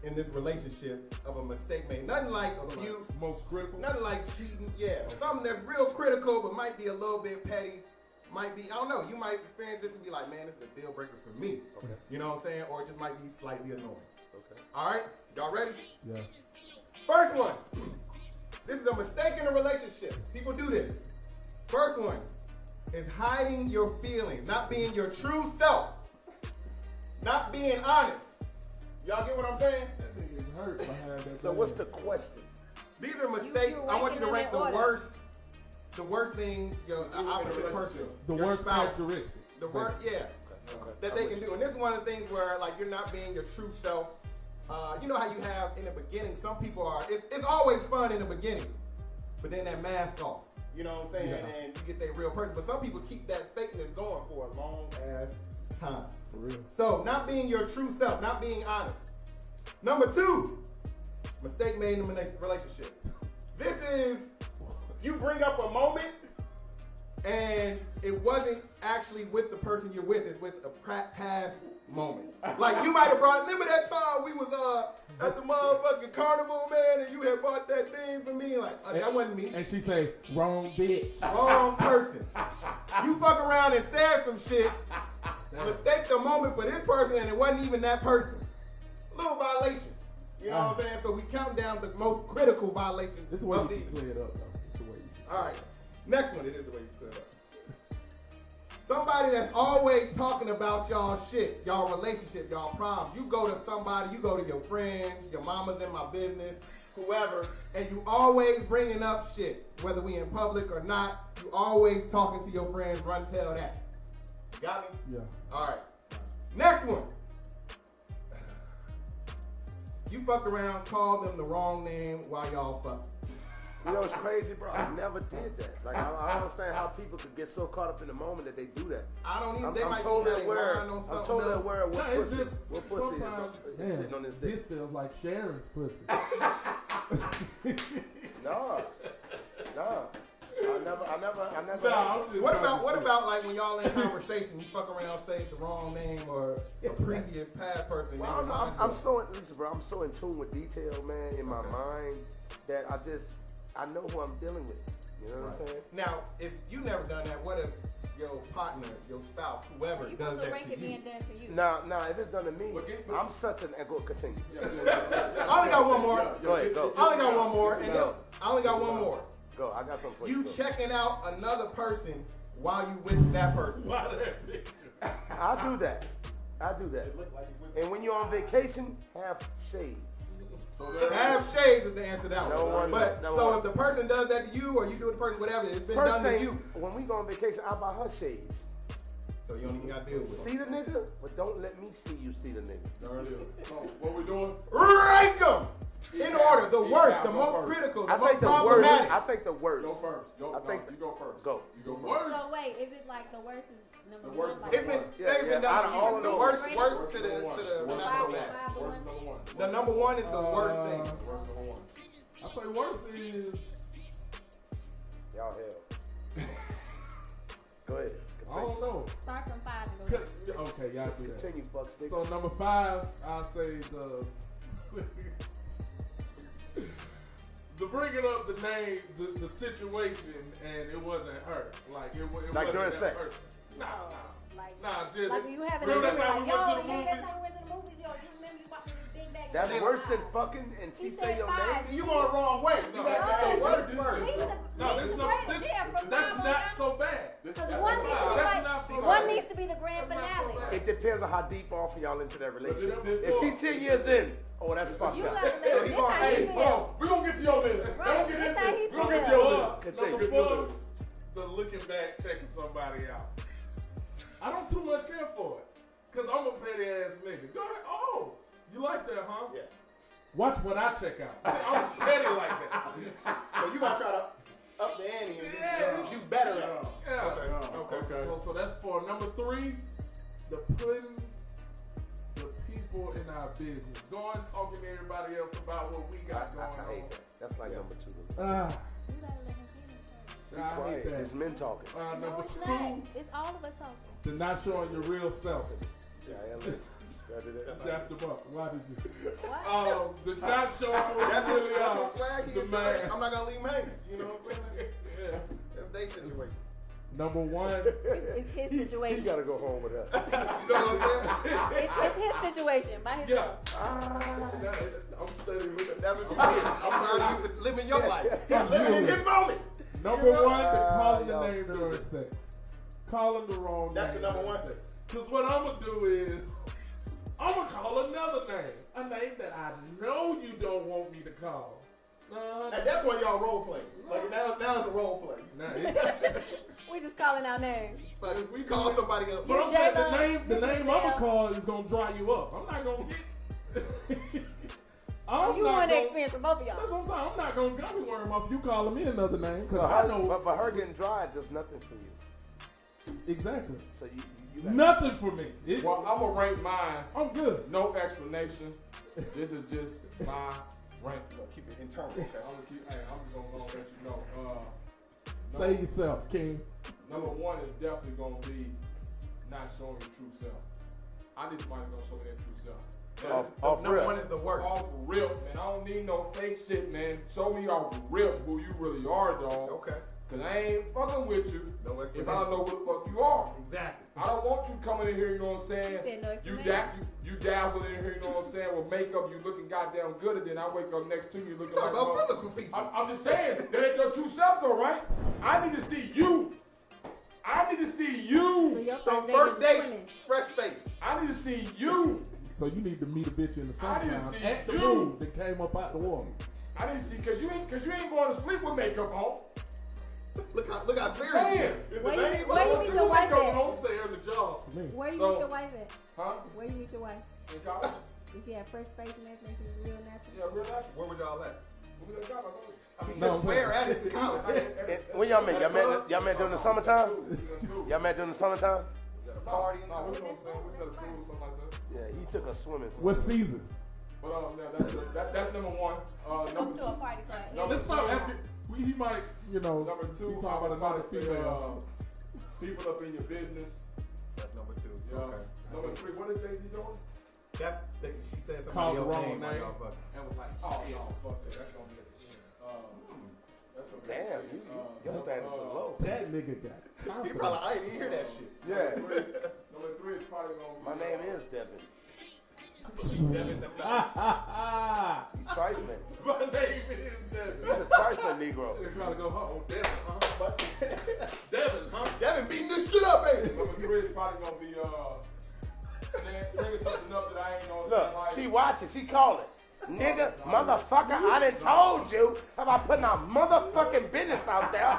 in this relationship of a mistake made. Nothing like abuse, Most critical. nothing like cheating. Yeah, something that's real critical, but might be a little bit petty. might be, I don't know, you might experience this and be like, man, this is a deal breaker for me. Okay. You know what I'm saying? Or it just might be slightly annoying. Okay. All right? Y'all ready? Yeah. First one. This is a mistake in a relationship. People do this. First one is hiding your feelings, not being your true self, not being honest. Y'all get what I'm saying? That nigga is hurt behind that. So what's the question? These are mistakes. I want you to rank the worst thing your opposite person. The your worst spouse, characteristic. The worst, yeah. Okay. That they can do. And this is one of the things where like you're not being your true self. You know how you have in the beginning, some people are, it's always fun in the beginning, but then that mask off. You know what I'm saying? Yeah. And you get their real person. But some people keep that fakeness going for a long ass time. For real. So not being your true self, not being honest. Number 2, mistake made in a relationship. This is, you bring up a moment and it wasn't actually with the person you're with, it's with a past moment. Like you might have brought, remember that time we was at the motherfucking carnival, man, and you had bought that thing for me? Like, that wasn't me. And she say, wrong bitch. Wrong person. You fuck around and said some shit, mistake the moment for this person, and it wasn't even that person. A little violation. You know what I'm saying? So we count down the most critical violations. This is the way of you these. can clear it up, though. This is the way you All right. Next one, it is the way you clear it up. Somebody that's always talking about y'all shit, y'all relationship, y'all problems. You go to somebody, you go to your friends, your mama's in my business, whoever, and you always bringing up shit, whether we in public or not. You always talking to your friends, run tell that. You got me? Yeah. All right. Next one. You fucked around, called them the wrong name while y'all fucked. You know, it's crazy, bro. I never did that. Like, I don't understand how people could get so caught up in the moment that they do that. I don't even, I'm they might totally be aware. on something I'm totally else. aware of what No, it's pussy, just what pussy sometimes, is man, sitting on this this dick. feels like Sharon's pussy. Nah. I never. Nah, I'm just What about like when y'all in conversation, you fuck around, say the wrong name or a previous past person? Well, I'm so in tune with detail, man, in my mind that I know who I'm dealing with. You know what I'm saying? Now, if you never done that, what if your partner, your spouse, whoever You does supposed to that rank to it you? being done to you. Nah, if it's done to me, I'm such an go continue. I only got one more. Go ahead, go. I only got one more. And Go. this, I only got one more. Go, I got something for you. You checking out another person while you with that person. I do that. And when you're on vacation, have shades. Have shades is the answer to that Number one. one, But number so one. if the person does that to you or you do it to the person, whatever, it's been First done to thing, you. when we go on vacation, I buy her shades. So you don't even got to deal with it. See the nigga, but don't let me see you see the nigga. There it is. So what we doing? Rank them in order. The worst, the most critical, the most problematic. I think the worst. Go first. You go first. Go. You go first. So wait, is it like the worst is number The worst one? is Like It's been, Yeah, say it's been yeah, out done of all to of you. those. Worst to the Worst not so number bad. Five. Worst number one. The number one is the worst thing. Worst number one. I say worse is Y'all hell. Go ahead. I don't know. Start from 5 and go. Okay, y'all do that. Continue, fuck stick. So number 5, I'll say the bringing up the name, the situation, and it wasn't her. Like it Like wasn't during that sex. person. Nah. Like, Nah, just like when you having remember a that time we went to the remember that movies? time we went to the movies, yo, you remember you bought this big bag. That's of worse than five. fucking and she He say said your five. name. You going the wrong way. You No, got to go worst first. No, this that's not so bad. Because one needs to be That's like, not so one bad. needs to be the grand That's not so finale. bad. It depends on how deep off y'all into that relationship. But If she 10 years in, oh, that's fucked You up. gotta So let he this gonna- how he hey, feel. We're gonna get to your list. Right, Don't get this into how it. he We're gonna get to feel. your list. Number Continue. 4, the looking back, checking somebody out. I don't too much care for it. Because I'm a petty ass nigga. Go ahead. Oh, you like that, huh? Yeah. Watch what I check out. I'm petty like that. So you gonna try to up the ante and Yeah. do better at it. Yeah. Okay. So that's 4. Number 3, the putting the people in our business. Going talking to everybody else about what we got going I on. hate that. That's like number 2. You gotta let him finish. Be I hate quiet. that. It's men talking. Number No, it's 2, not. It's all of us talking. the not showing your real self. Yeah, I am. That's the buck. Why did you? What? The not showing who That's you really a are. flag. The man. I'm not gonna leave him hanging. You know what I'm saying? Yeah. That's their situation. Number one. It's his situation. He gotta go home with that. You know what I'm saying? It's his situation. By himself. I'm studying with That's what you mean. I'm trying to live in your life. He's living in his moment. Number one, calling the name during sex. Calling the wrong name. That's the number one. Because what I'm going to do is, I'm going to call another name. A name that I know you don't want me to call. At that point, y'all role playing. Like now it's a role play. We just calling our names. But we call somebody else. But I'm saying the name I'm gonna call is gonna dry you up. I'm not gonna get. You want the experience from both of y'all. That's what I'm saying. I'm not gonna be worrying about you calling me another name because I know. But her getting dry does nothing for you. Exactly. So you nothing for me. Well, I'm gonna rank mine. I'm good. No explanation. This is just my rank. Keep it internal. Okay. I'm just gonna let you know. Say yourself, King. Number one is definitely gonna be not showing your true self. I need somebody gonna show me their true self. Number one is the worst. Off rip, man. I don't need no fake shit, man. Show me off rip who you really are, dog. Okay. Cause I ain't fucking with you No if I don't know who the fuck you are. Exactly. I don't want you coming in here, you know what I'm saying? Said no You explanation. you dazzle in here, you know what I'm saying? With makeup, you looking goddamn good, and then I wake up next to you looking Talk like about physical features. I'm just saying, that ain't your true self though, right? I need to see you. I need to see you. So first date, fresh face. I need to see you. So you need to meet a bitch in the I need to summertime see at the you. pool that came up out the water. I need to see, cause you ain't going to sleep with makeup on. Look how serious. Where you meet your wife at? Don't stay on the job for me. Where you So- meet your wife at? Huh? Where you meet your wife? In college? Did she have fresh face and everything? She was real natural. Yeah, real natural. Where would y'all at? We got a job, I told you. I mean, No, where at it to college? When y'all met? Y'all met during the summertime? Y'all met during the summertime? Party. No, we was on school, something like that. Yeah, he took a swimming. What season? But that's number one. Come Number to a party, so Let's stop after. He might, number two, he talk about another say, female. people up in your business. That's number two. Yeah. Okay. Number three, what is Jay-Z doing? She said Called somebody the else's wrong name while name. y'all fucking. And was like, oh, y'all, fuck that. That's gonna be at the end. That's okay. Damn, your standards are low. That nigga got He confidence. probably, I didn't even hear that shit. Yeah. Number three is probably gonna be. My name is Devin. Devin, Trifling. My name is Devin. He's a trifling Negro. They probably go, oh, Devin, huh? But Devin, huh? Devin beating this shit up, baby. Number three is probably gonna be bringing something up that I ain't gonna say. Look, Like, she watching, she calling. Nigga, motherfucker, I done told you about putting our motherfucking business out there.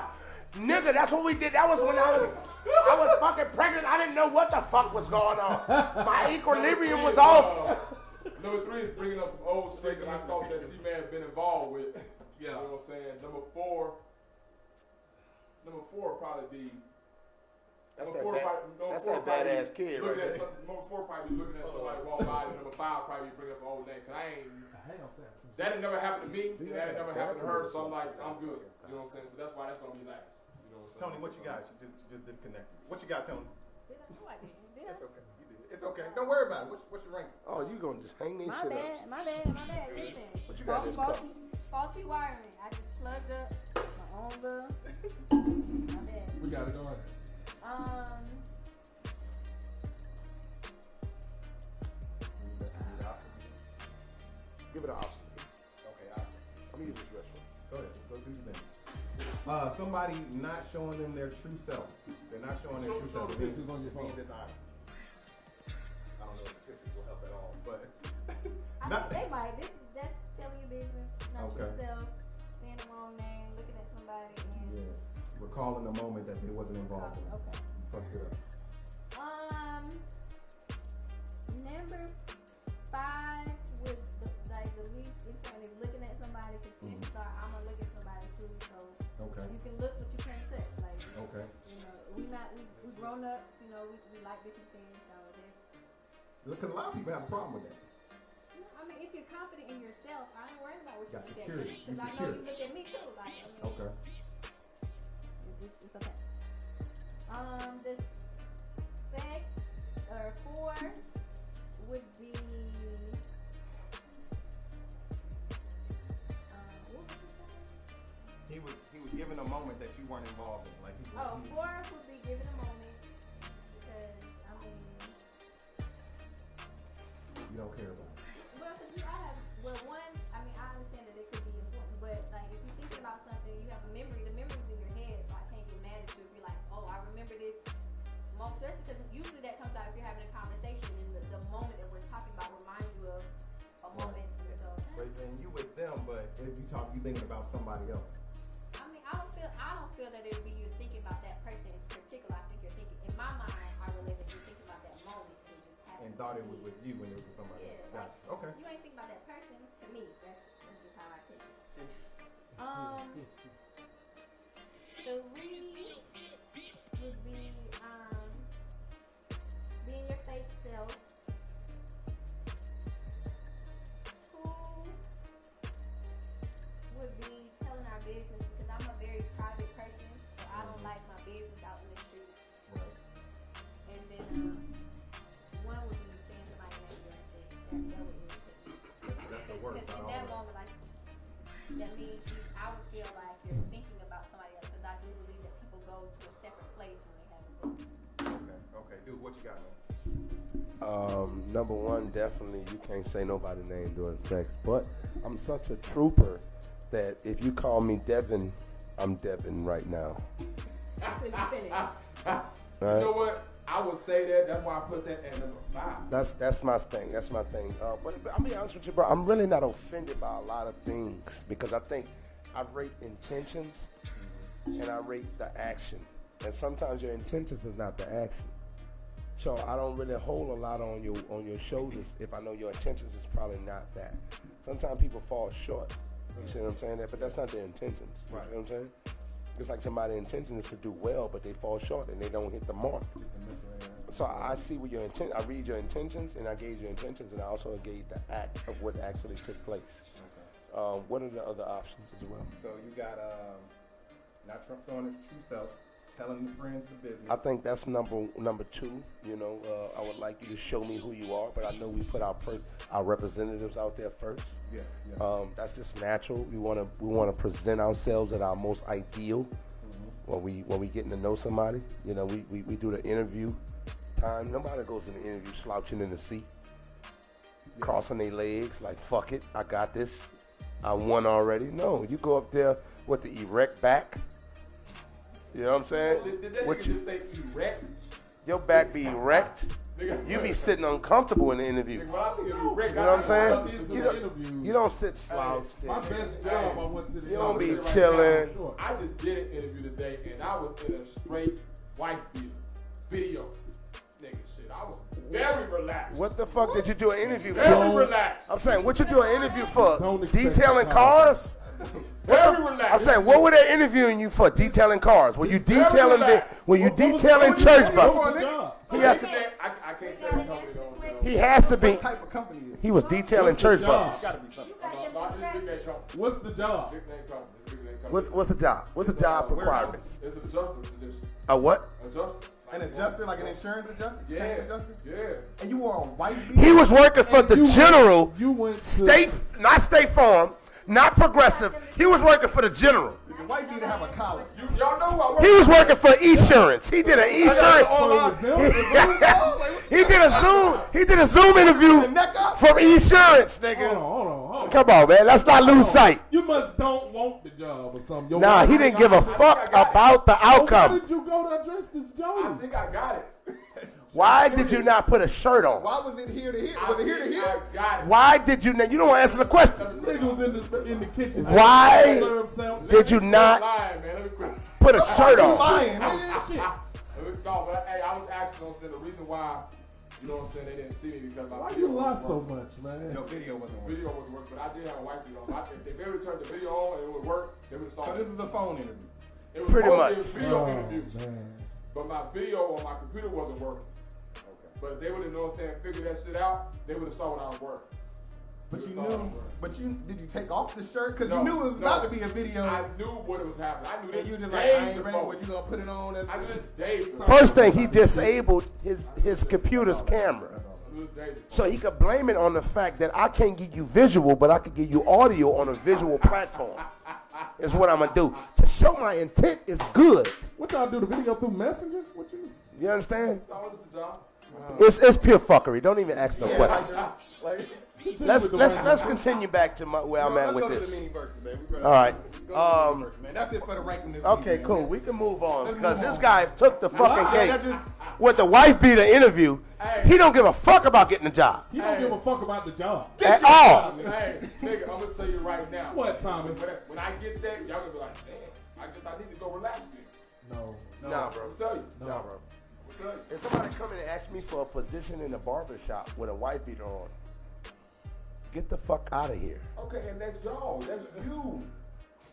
Nigga, that's what we did. That was when I was fucking pregnant. I didn't know what the fuck was going on. My equilibrium was off. Number three is bringing up some old shit that I thought that she may have been involved with. You know what I'm saying? Number four would probably be. That's Number that badass kid right there. Number four probably be looking at somebody walk by. And number five probably bring up an old name. Cause that ain't never happened to me. And that ain't never happened to her. So I'm like, I'm good. You know what I'm saying? So that's why that's gonna be last. You know what I'm saying? Tony, what you got? You just disconnected. What you got, Tony? Did I? No, I didn't. Did I? It's okay. You did. It's okay. Don't worry about it. What's your ranking? Oh, you gonna just hang this My shit bad. up. My bad. Listen. What you got this cup? Faulty wiring. I just plugged up my own little. My bad. We gotta go ahead. Give it an option. Okay, Let me use this restroom. go ahead. Go do your thing. Somebody not showing them their true self. They're not showing their true self. the pictures on your phone. Being dishonest. I don't know if the pictures will help at all, but I think they might. That's telling your business, not Okay. yourself. Saying the wrong name, looking at somebody, and recalling the moment that they wasn't involved in. okay. Fuck it up. Number 5 with the least important is looking at somebody, because chances are I'm gonna look at somebody too. So Okay. you can look, but you can't touch. Like Okay. you know, we grown ups. You know, we like different things. So Because a lot of people have a problem with that. I mean, if you're confident in yourself, I ain't worried about what you Got look security. at me, because I know you look at me too. Like, I mean, Okay. it's okay. The second 4 would be what was it? He was given a moment that you weren't involved in. Like he 4 would be Because usually that comes out if you're having a conversation, and the moment that we're talking about reminds you of a moment. So, but then you with them, but if you talk, you thinking about somebody else. I mean, I don't feel that it'd be you thinking about that person in particular. I think you're thinking, in my mind, I relate that you're thinking about that moment and it just happened. And thought it was with you when it was with somebody else. Like, Gotcha. Okay. You ain't thinking about that person. To me, that's just how I think. 3 would be being your fake self. 2 would be telling our business, because I'm a very private person, so I don't like my business out in the street. Right. And then 1 would be saying somebody's name during sex. That would irritate me. That's the worst. Because in that moment, like, that means I would feel like you're thinking about somebody else, because I do believe that people go to a separate place when they have sex. Okay. Dude, what you got, man? Number 1, definitely you can't say nobody's name during sex. But I'm such a trooper that if you call me Devin, I'm Devin right now. Until you finish. Right? You know what? I would say that. That's why I put that at number 5. That's my thing. That's my thing. But I'll be honest with you, bro. I'm really not offended by a lot of things because I think I rate intentions and I rate the action. And sometimes your intentions is not the action. So I don't really hold a lot on your shoulders if I know your intentions is probably not that. Sometimes people fall short. You see what I'm saying? But that's not their intentions. You see what I'm saying? It's like somebody's intention is to do well, but they fall short and they don't hit the mark. So I see what your intent. I read your intentions and I gauge your intentions, and I also gauge the act of what actually took place. Okay. What are the other options as well? So you got not showing his true self, telling your friends the business. I think that's number 2. You know, I would like you to show me who you are, but I know we put our representatives out there first. Yeah. That's just natural. We want to present ourselves at our most ideal when we getting to know somebody. You know, we do the interview time. Nobody goes in the interview slouching in the seat, crossing their legs like fuck it, I got this, I won already. No, you go up there with the erect back. You know what I'm saying? Did that nigga just say erect? Your back be erect. You be sitting uncomfortable in the interview. You know what I'm saying? You don't sit slouched. My best job, I went to the. You don't be chilling. I just did an interview today, and I was in a straight white video. Nigga, shit, I was very relaxed. What the fuck did you do an interview for? Very relaxed. I'm saying, what you do an interview for? Detailing cars? Very relaxed. I'm saying, what were they interviewing you for? Detailing cars? Were you detailing church buses? He has to. I can't say the company though. He has to be. What type of company is it? He was detailing church buses. Gotta be something. What's the job? What's the job? What's the job requirements? It's an adjuster position. A what? Adjuster. An adjuster, like an insurance adjuster? Yeah. And you were a white He was working for the General. You went not State Farm, not Progressive. He was working for the General. The white need to have a collar. Y'all know who I work He was working for Esurance. He did an Esurance. He did a Zoom interview from Esurance, nigga. Hold on. Come on, man. Let's not lose sight. You don't want the job or something. Nah, he didn't give a fuck about the outcome. Why did you go to address this Jody? I think I got it. Why did you not put a shirt on? Why was it here to here? Was it here to here? I got it. Why did you not? You don't answer the question. Nigga was in the kitchen. Why did you not put a shirt on? Lying. No, but hey, I was actually gonna say the reason why, you know what I'm saying, they didn't see me because my Why video you lie wasn't so working. much, man? Your video wasn't working. Video wasn't working, but I did have a white video. If they ever turned the video on and it would work, they would have saw So it. this is a phone interview. It was Pretty supposed much. to be a video interview. Man. But my video on my computer wasn't working. Okay. But if they would have, know what I'm saying, figured that shit out, they would have saw what I was working. But you knew. Did you take off the shirt? Because you knew it was about to be a video. I knew what it was happening. I knew this. And you just days like, I ain't ready. before. What you gonna put it on? I knew this days before. First thing, he disabled his computer's camera. I knew this days before. So he could blame it on the fact that I can't give you visual, but I can give you audio on a visual platform. Is what I'm gonna do. To show my intent is good. What y'all do? The video through Messenger? What you? You understand? That was the job. It's pure fuckery. Don't even ask no questions. Like, Let's continue back to where I'm at with let's go this. to the mini verses, man. All right. Man, that's it for the ranking this Okay, week, cool. man. We can move on Let's because move this on. guy took the fucking That game. just with the wife beater interview, he don't give a fuck about getting the job. He don't give a fuck about the job. At all. Hey, nigga, I'm going to tell you right now. What, Tommy? When I get there, y'all going to be like, damn, I guess I need to go relax then. No, bro. I'll tell you. No, bro. If somebody come in and ask me for a position in the barbershop with a wife beater on, get the fuck out of here. Okay, and that's y'all. That's you.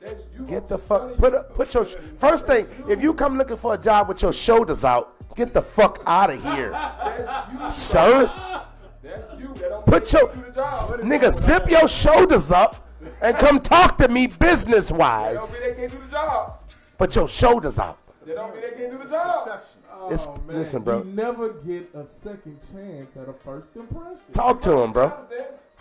That's you. Get the fuck, put your, first thing, if you come looking for a job with your shoulders out, get the fuck out of here. That's you, sir. That's you. That don't Put your, nigga, zip your shoulders up and come talk to me business-wise. That don't mean they can't do the job. Put your shoulders out. That don't mean they can't do the job. Oh, man. Listen, bro. You never get a second chance at a first impression. Talk to him, bro.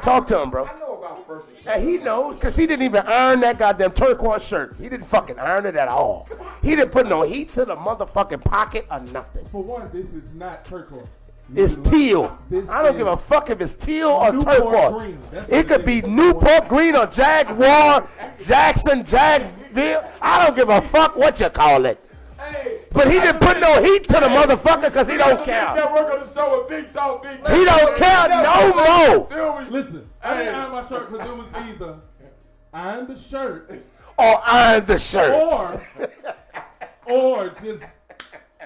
Talk to him, bro. I know about first impression. And he knows, because he didn't even iron that goddamn turquoise shirt. He didn't fucking iron it at all. He didn't put no heat to the motherfucking pocket or nothing. For one, this is not turquoise. It's teal. I don't give a fuck if it's teal or turquoise. It could be Newport Green or Jaguar, Jackson, Jacksonville. I don't give a fuck what you call it. But he didn't put no heat to the motherfucker because he don't care. He don't care no more. Listen, I didn't iron my shirt because it was either iron the shirt or iron the shirt. Or just...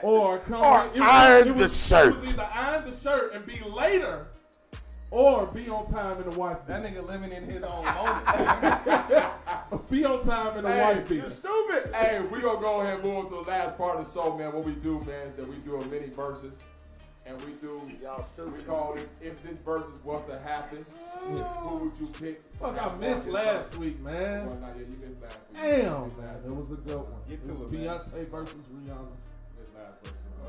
Or come in. Iron the shirt. It was either iron the shirt and be later, or be on time in the wife beat. That nigga living in his own moment. Be on time in the wife beat. You're stupid. Hey, we gonna go ahead and move on to the last part of the show, man. What we do, man, is that we do a mini versus, and we do. Y'all stupid. We call it if this versus was to happen, who would you pick? Fuck, I missed last week, man. Well, nah, yeah, you missed last week. Damn, man, that was a good one. Get to it, Beyonce versus Rihanna.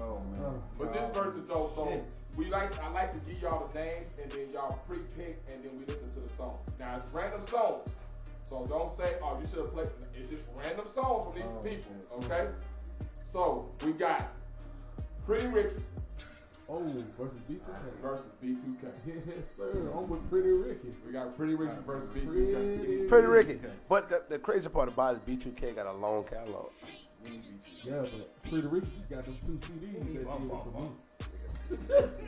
Oh man. But this versus though, so I like to give y'all the names and then y'all pre-pick and then we listen to the song. Now it's random songs, so don't say, oh, you should have played. It's just random songs from these people, okay? So we got Pretty Ricky. Oh, versus B2K. Versus B2K. Yes, sir. I'm with Pretty Ricky. We got Pretty Ricky versus B2K. Pretty Ricky. But the crazy part about it, B2K got a long catalog. Yeah, but Pretty Ricky just got them 2 CDs that did it for me.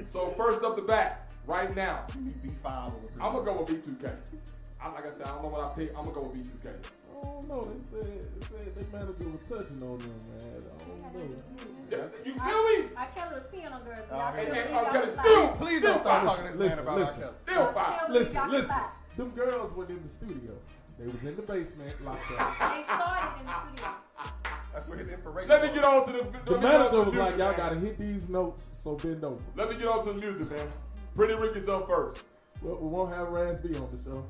So first up the bat, right now, B5 I'm gonna go with B2K. Like I said, I don't know what I pick. I'm gonna go with B2K. I don't know. They said they manager was touching on them, man. I don't know. You feel me? I Kelly was peeing on girls. Please don't start talking to this man about R. Kelly. Listen. Them girls went in the studio. They was in the basement, locked up. They started in the studio. That's where his inspiration. Let me get on to the manager was like, y'all gotta hit these notes, so bend over. Let me get on to the music, man. Pretty Ricky's up first. Well, we won't have Raz B on the show.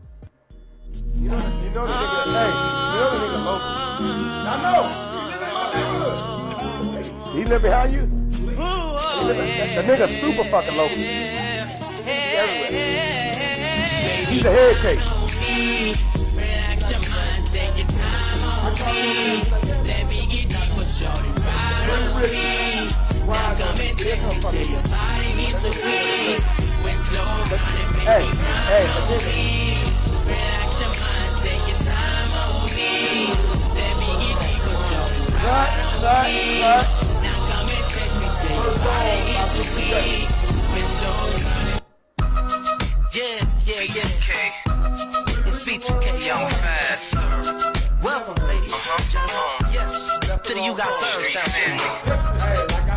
You know the nigga local. I know. He live behind you? The nigga super fucking local. He's a head case. Let me get deep for shorty ride with me. Now come and text me till your body gets so weak. When slow running, baby, ride on me. Relax your mind, take your time on me. Let me get deep for shorty ride on me. Now come and text me till your body gets so weak. When slow running. Yeah. It's B2K, y'all. Fast. Welcome, ladies. Yes. To the You Got Served sound.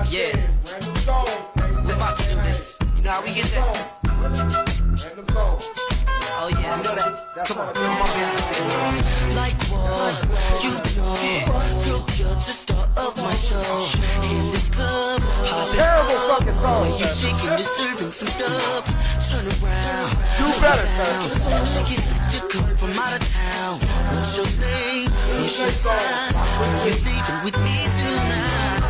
Yeah. We're about to do this. You know how we get that? Oh, yeah. You know that? Come on behind. Like what? You know. Girl, you're the star of my show. In this club. Terrible fucking song. When you shaking, just serving some dub. Turn around. Do better, sir. Shake it like you come from out of town. What's your name? What's your sign? You're leaving with me tonight.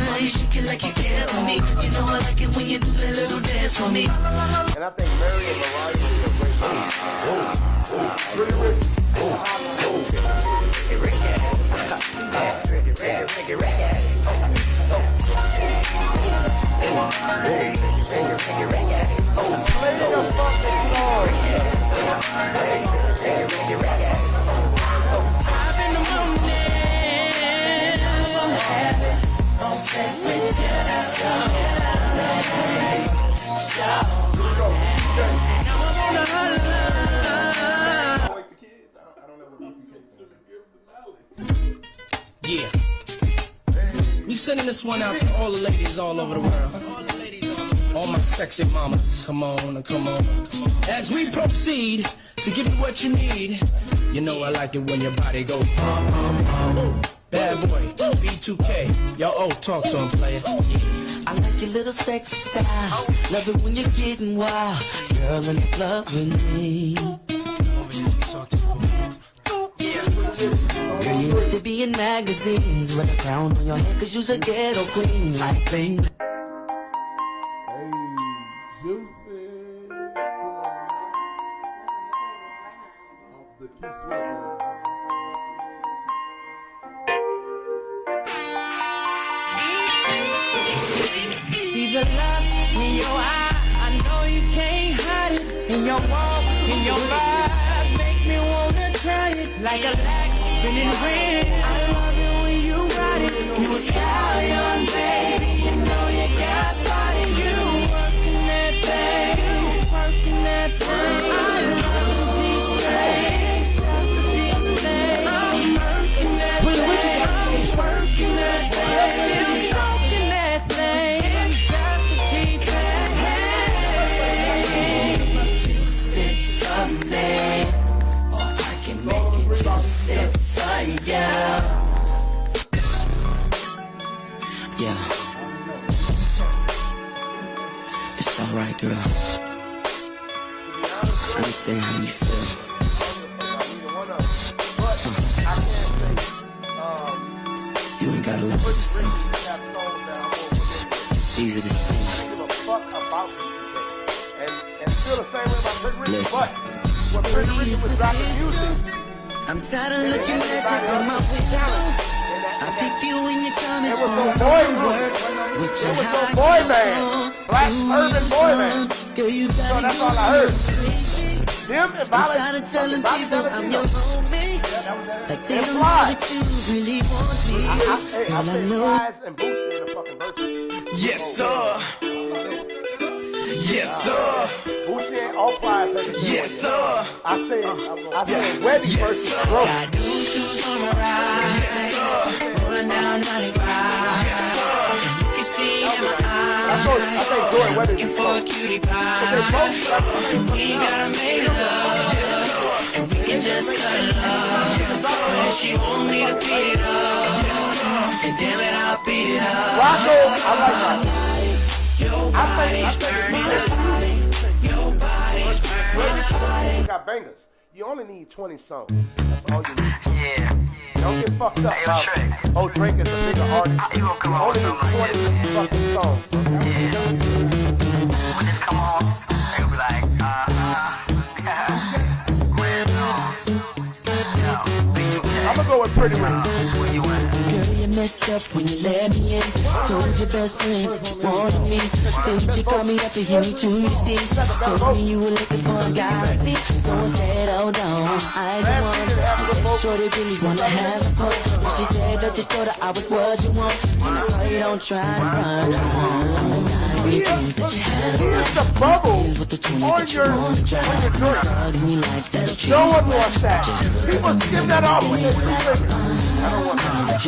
Why you shake it like you care for me? You know I like it when you do that little dance for me. And I think Mary and Mariah would be a great Pretty Play the fucking song. Five in the morning, I'm having sex with you. send this one out to all the ladies all over the world. All my sexy mamas, come on, come on. As we proceed to give you what you need, you know I like it when your body goes Bad boy, B2K, yo, talk to him, player. I like your little sexy style. Love it when you're getting wild. Girl, in the club with me. Girl, you need to be in magazines with a crown on your head, cause you's a ghetto queen. Like bling. See the lust in your eye, I know you can't hide it. In your walk, in your vibe, make me wanna try it. Like a lax spinning ring, I love it when you ride it. You a stallion, baby, you know you got body. You working that thing, you working that thing. I love the G-strings, just the G-thing. I'm working that thing, working that thing, stroking that thing. Or I can make it juicy for you. Yeah. It's alright, girl. I understand how you feel. You ain't gotta love yourself. It's easy to see. And feel the same way about Pretty Ricky, but when Pretty Ricky was dropping music, I'm tired of looking at you from my window. I peep you when you're coming it was no home boy from group. work. With It your was no high boy heels band, on. black urban boy band. Girl, you So got that's all I heard. Them and I'm tired of telling people I'm your homie. Like they don't know that you really want me. I said Flies and Boosie in the fucking verses. Yes, sir. Yes, sir. Boosie and all Flies had to do Yes, sir. I said Webby versus Bro. Got new shoes on my ride. Yes, sir. Rolling down 95. Yes, sir. And you can see in my eyes. I think Jordan Webby Looking for a cutie pie. But they both And we gotta make love. And we can just cut love. When she want me to beat it up. And damn it, I'll beat it up. Rocco, I like Rocco. Your body's burning. Your body's burning. You got bangers. You only need 20 songs. That's all you need. Yeah. Don't get fucked up. Oh, Drake is a bigger artist. You gonna come on only with need 20 fucking songs. Yeah. When this come on, they'll be like, Red Nose. Yo, I'ma go with Pretty Ricky. Where you at? Girl, you messed up when you let me in. Told your best friend wanted me. Then you called me up to hear me to these things. Told me you were looking for a guy like me. So I said, hold on, I the one. Shorty really wanna have some fun. But she said that you thought I was what you want. And I thought you don't try to run. I'm a naive that you had Here's the bubble with the 20 on that you your wanna try. drink. Hug me like that. No one wants that. People skim that off with their 2 fingers. I don't want that.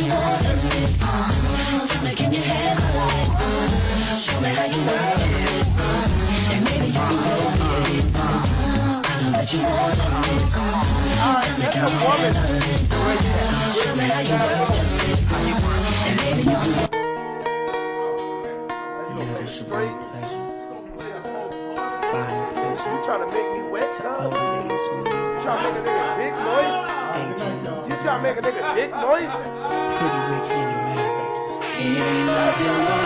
Show me how you love it. And maybe you can go with it. I know that you more than this. Tell me woman. Show me how you love it. And maybe you can go. Yeah, that's your boy Pleasure. Fine Pleasure. You trying to make me wet, huh? You trying to make a nigga dick noise? You trying to make a nigga dick noise? Pretty Ricky and the Mavericks. It ain't nothing but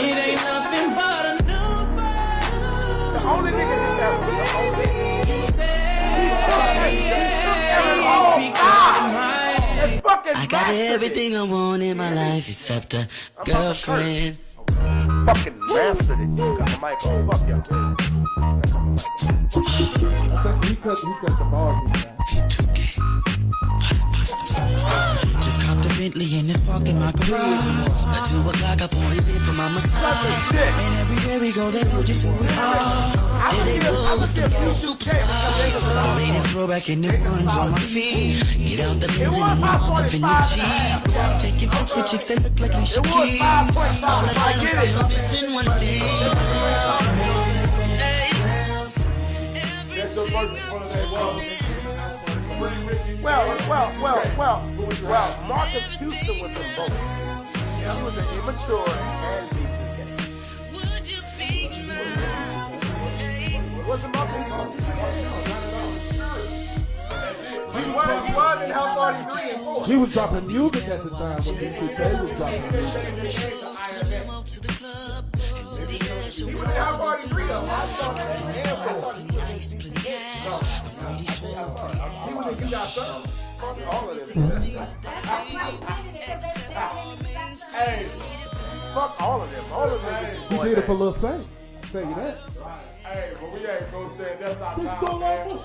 It ain't nothing but a nobody. The only nigga that I got everything I want in my life except a girlfriend. fucking mastered it. You got the mic on. Fuck y'all. He cut the ball game. Just caught the Bentley and it's parking my garage. At 2 o'clock, I poured it in for my massage. And everywhere we go, they know just who we are. There they go, it's the ghetto superstars. Ladies throw back in the runs on my feet. Get out the Benz and walk up in the Jeep. Taking pics with chicks that look like Alicia Keys. All of them still missing one thing. That's your versus for the day. Well, Marcus Houston was in both. He was an immature and B2K. Wasn't Marcus He was in Hell 33 and 4. He was dropping music at the time, but B2K was dropping music. He was in Hell 43 though. He was in You Got Something. all of them. Hey, Fuck all of them. All of them. He did it for Lil Saint. I'll tell you that. hey, but we ain't gonna say that's our time, man.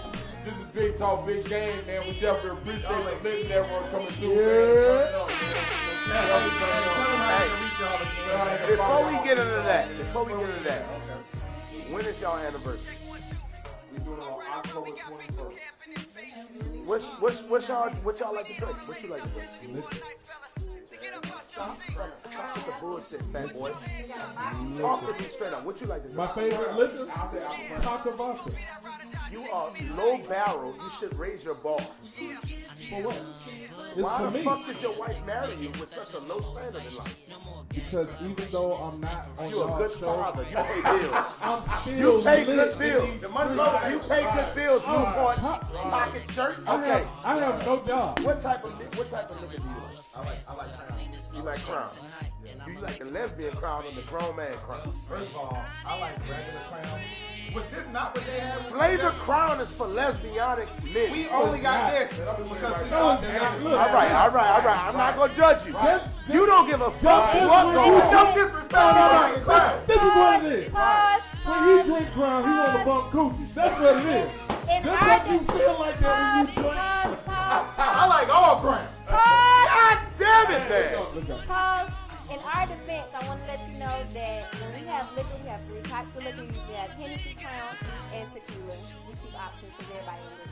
This is Big Talk, Big Game, man. We definitely appreciate the LITT Network coming through, man. Before we get into that, when is y'all anniversary? We doing it on October 21st. What y'all like to play? What you like to play? Stop with the bullshit, fat boy. Talk to me straight up. What you like to do? My favorite liquor, Taco Vodka. You are low barrel. You should raise your bar. For what? It's Why for the me. fuck did your wife marry you with such a low standard in life? Because even though I'm not on You're a good show, father. You pay bills. I'm still You pay lit good in bills. these The money streets. goes. You pay good bills. Newport, pocket shirts. Okay. I have no job. What type of liquor do you like? I like Crown. You like Crown? Do you like the lesbian Crown or the grown man Crown? First of all, I like regular Crown. Was this not what they had? Flavor Crown is for lesbianic men. We only got this because we thought that Look, All right. I'm not gonna judge you. You don't give a fuck just what when goes you on. no disrespect. This is what it is. Pause. When you drink Crown, he want to bump coochies. That's what it is. In Just our like you feel like that when you drink. I like all Crown. God damn it, man. Pause. In our defense, I want to let you know that when we have liquor, we have 3 types of liquor. We have Hennessy, Crown, and tequila. We keep options for everybody in this.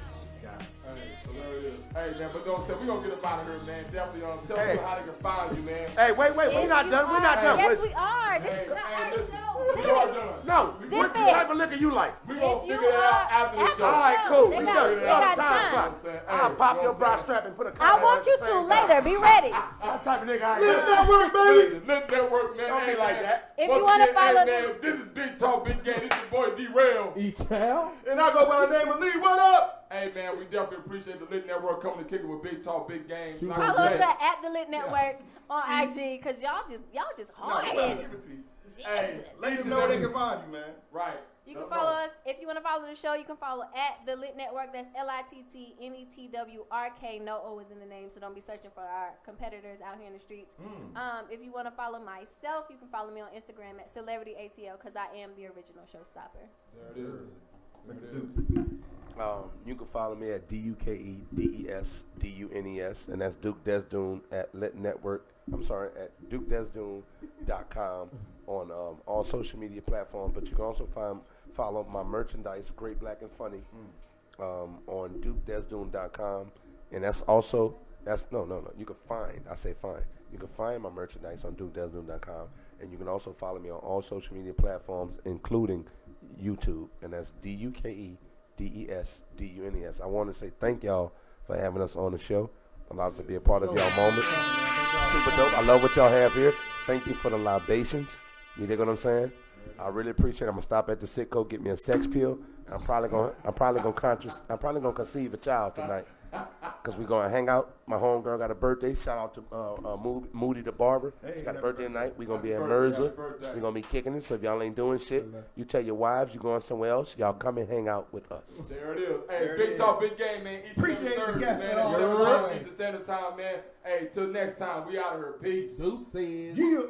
Hey, so there it is. Hey, man, but don't say we gonna get up out of here, man. Definitely tell people how they can find you, man. Hey, wait, we're not done. We're not done. Yes, we are. This is not our listen, show. we are done. No, Zip what it. type of liquor you like? We gonna If you figure it out after the show. All right, cool. They We got- got they got time time. clock. I'll pop your bra strap and put a I want you to later. Be ready. What type of nigga I LITT am? Network, baby. Listen, LITT Network, man. Don't be Hey, like man. that. If Once you want to again, follow hey, the man, this is Big Talk, Big Game. This is your boy D-Rail. E-Cal. And I go by the name of Lee. What up? Hey, man, we definitely appreciate the LITT Network coming to kick it with Big Talk, Big Game. She Like was I Follow said, us at the LITT Network on IG because y'all just hard headed. hey, Let each them and know where they every- can find you, man. Right. You can follow us if you want to follow the show. You can follow at the LITT Network. That's LITTNETWRK. No O is in the name, so don't be searching for our competitors out here in the streets. If you want to follow myself, you can follow me on Instagram at CelebrityATL because I am the original showstopper. There it is. You can follow me at DUKEDESDUNES, and that's Duke Desdoon at LITT Network. I'm sorry, at DukeDesdoon.com on all social media platforms. But you can also follow my merchandise, Great Black and Funny, on DukeDesdoon.com, and that's also You can find. I say find. You can find my merchandise on DukeDesdoon.com, and you can also follow me on all social media platforms, including YouTube, and that's DUKEDESDUNES. I want to say thank y'all for having us on the show. Allows us to be a part of y'all moment. Super dope. I love what y'all have here. Thank you for the libations. You dig what I'm saying? I really appreciate it. I'm gonna stop at the Sitco, get me a sex pill, and I'm probably gonna conceive a child tonight. Cause we're gonna hang out. My homegirl got a birthday. Shout out to Moody the barber. She got a birthday tonight. We're gonna be at Merza. We're gonna be kicking it. So if y'all ain't doing shit, you tell your wives you're going somewhere else. Y'all come and hang out with us. There it is. Hey, Big Talk, Big Game, man. Appreciate the guest, man. man. 7:30 Eastern Standard Time, man. Hey, till next time, we out of here. Peace. Deuces. Yeah.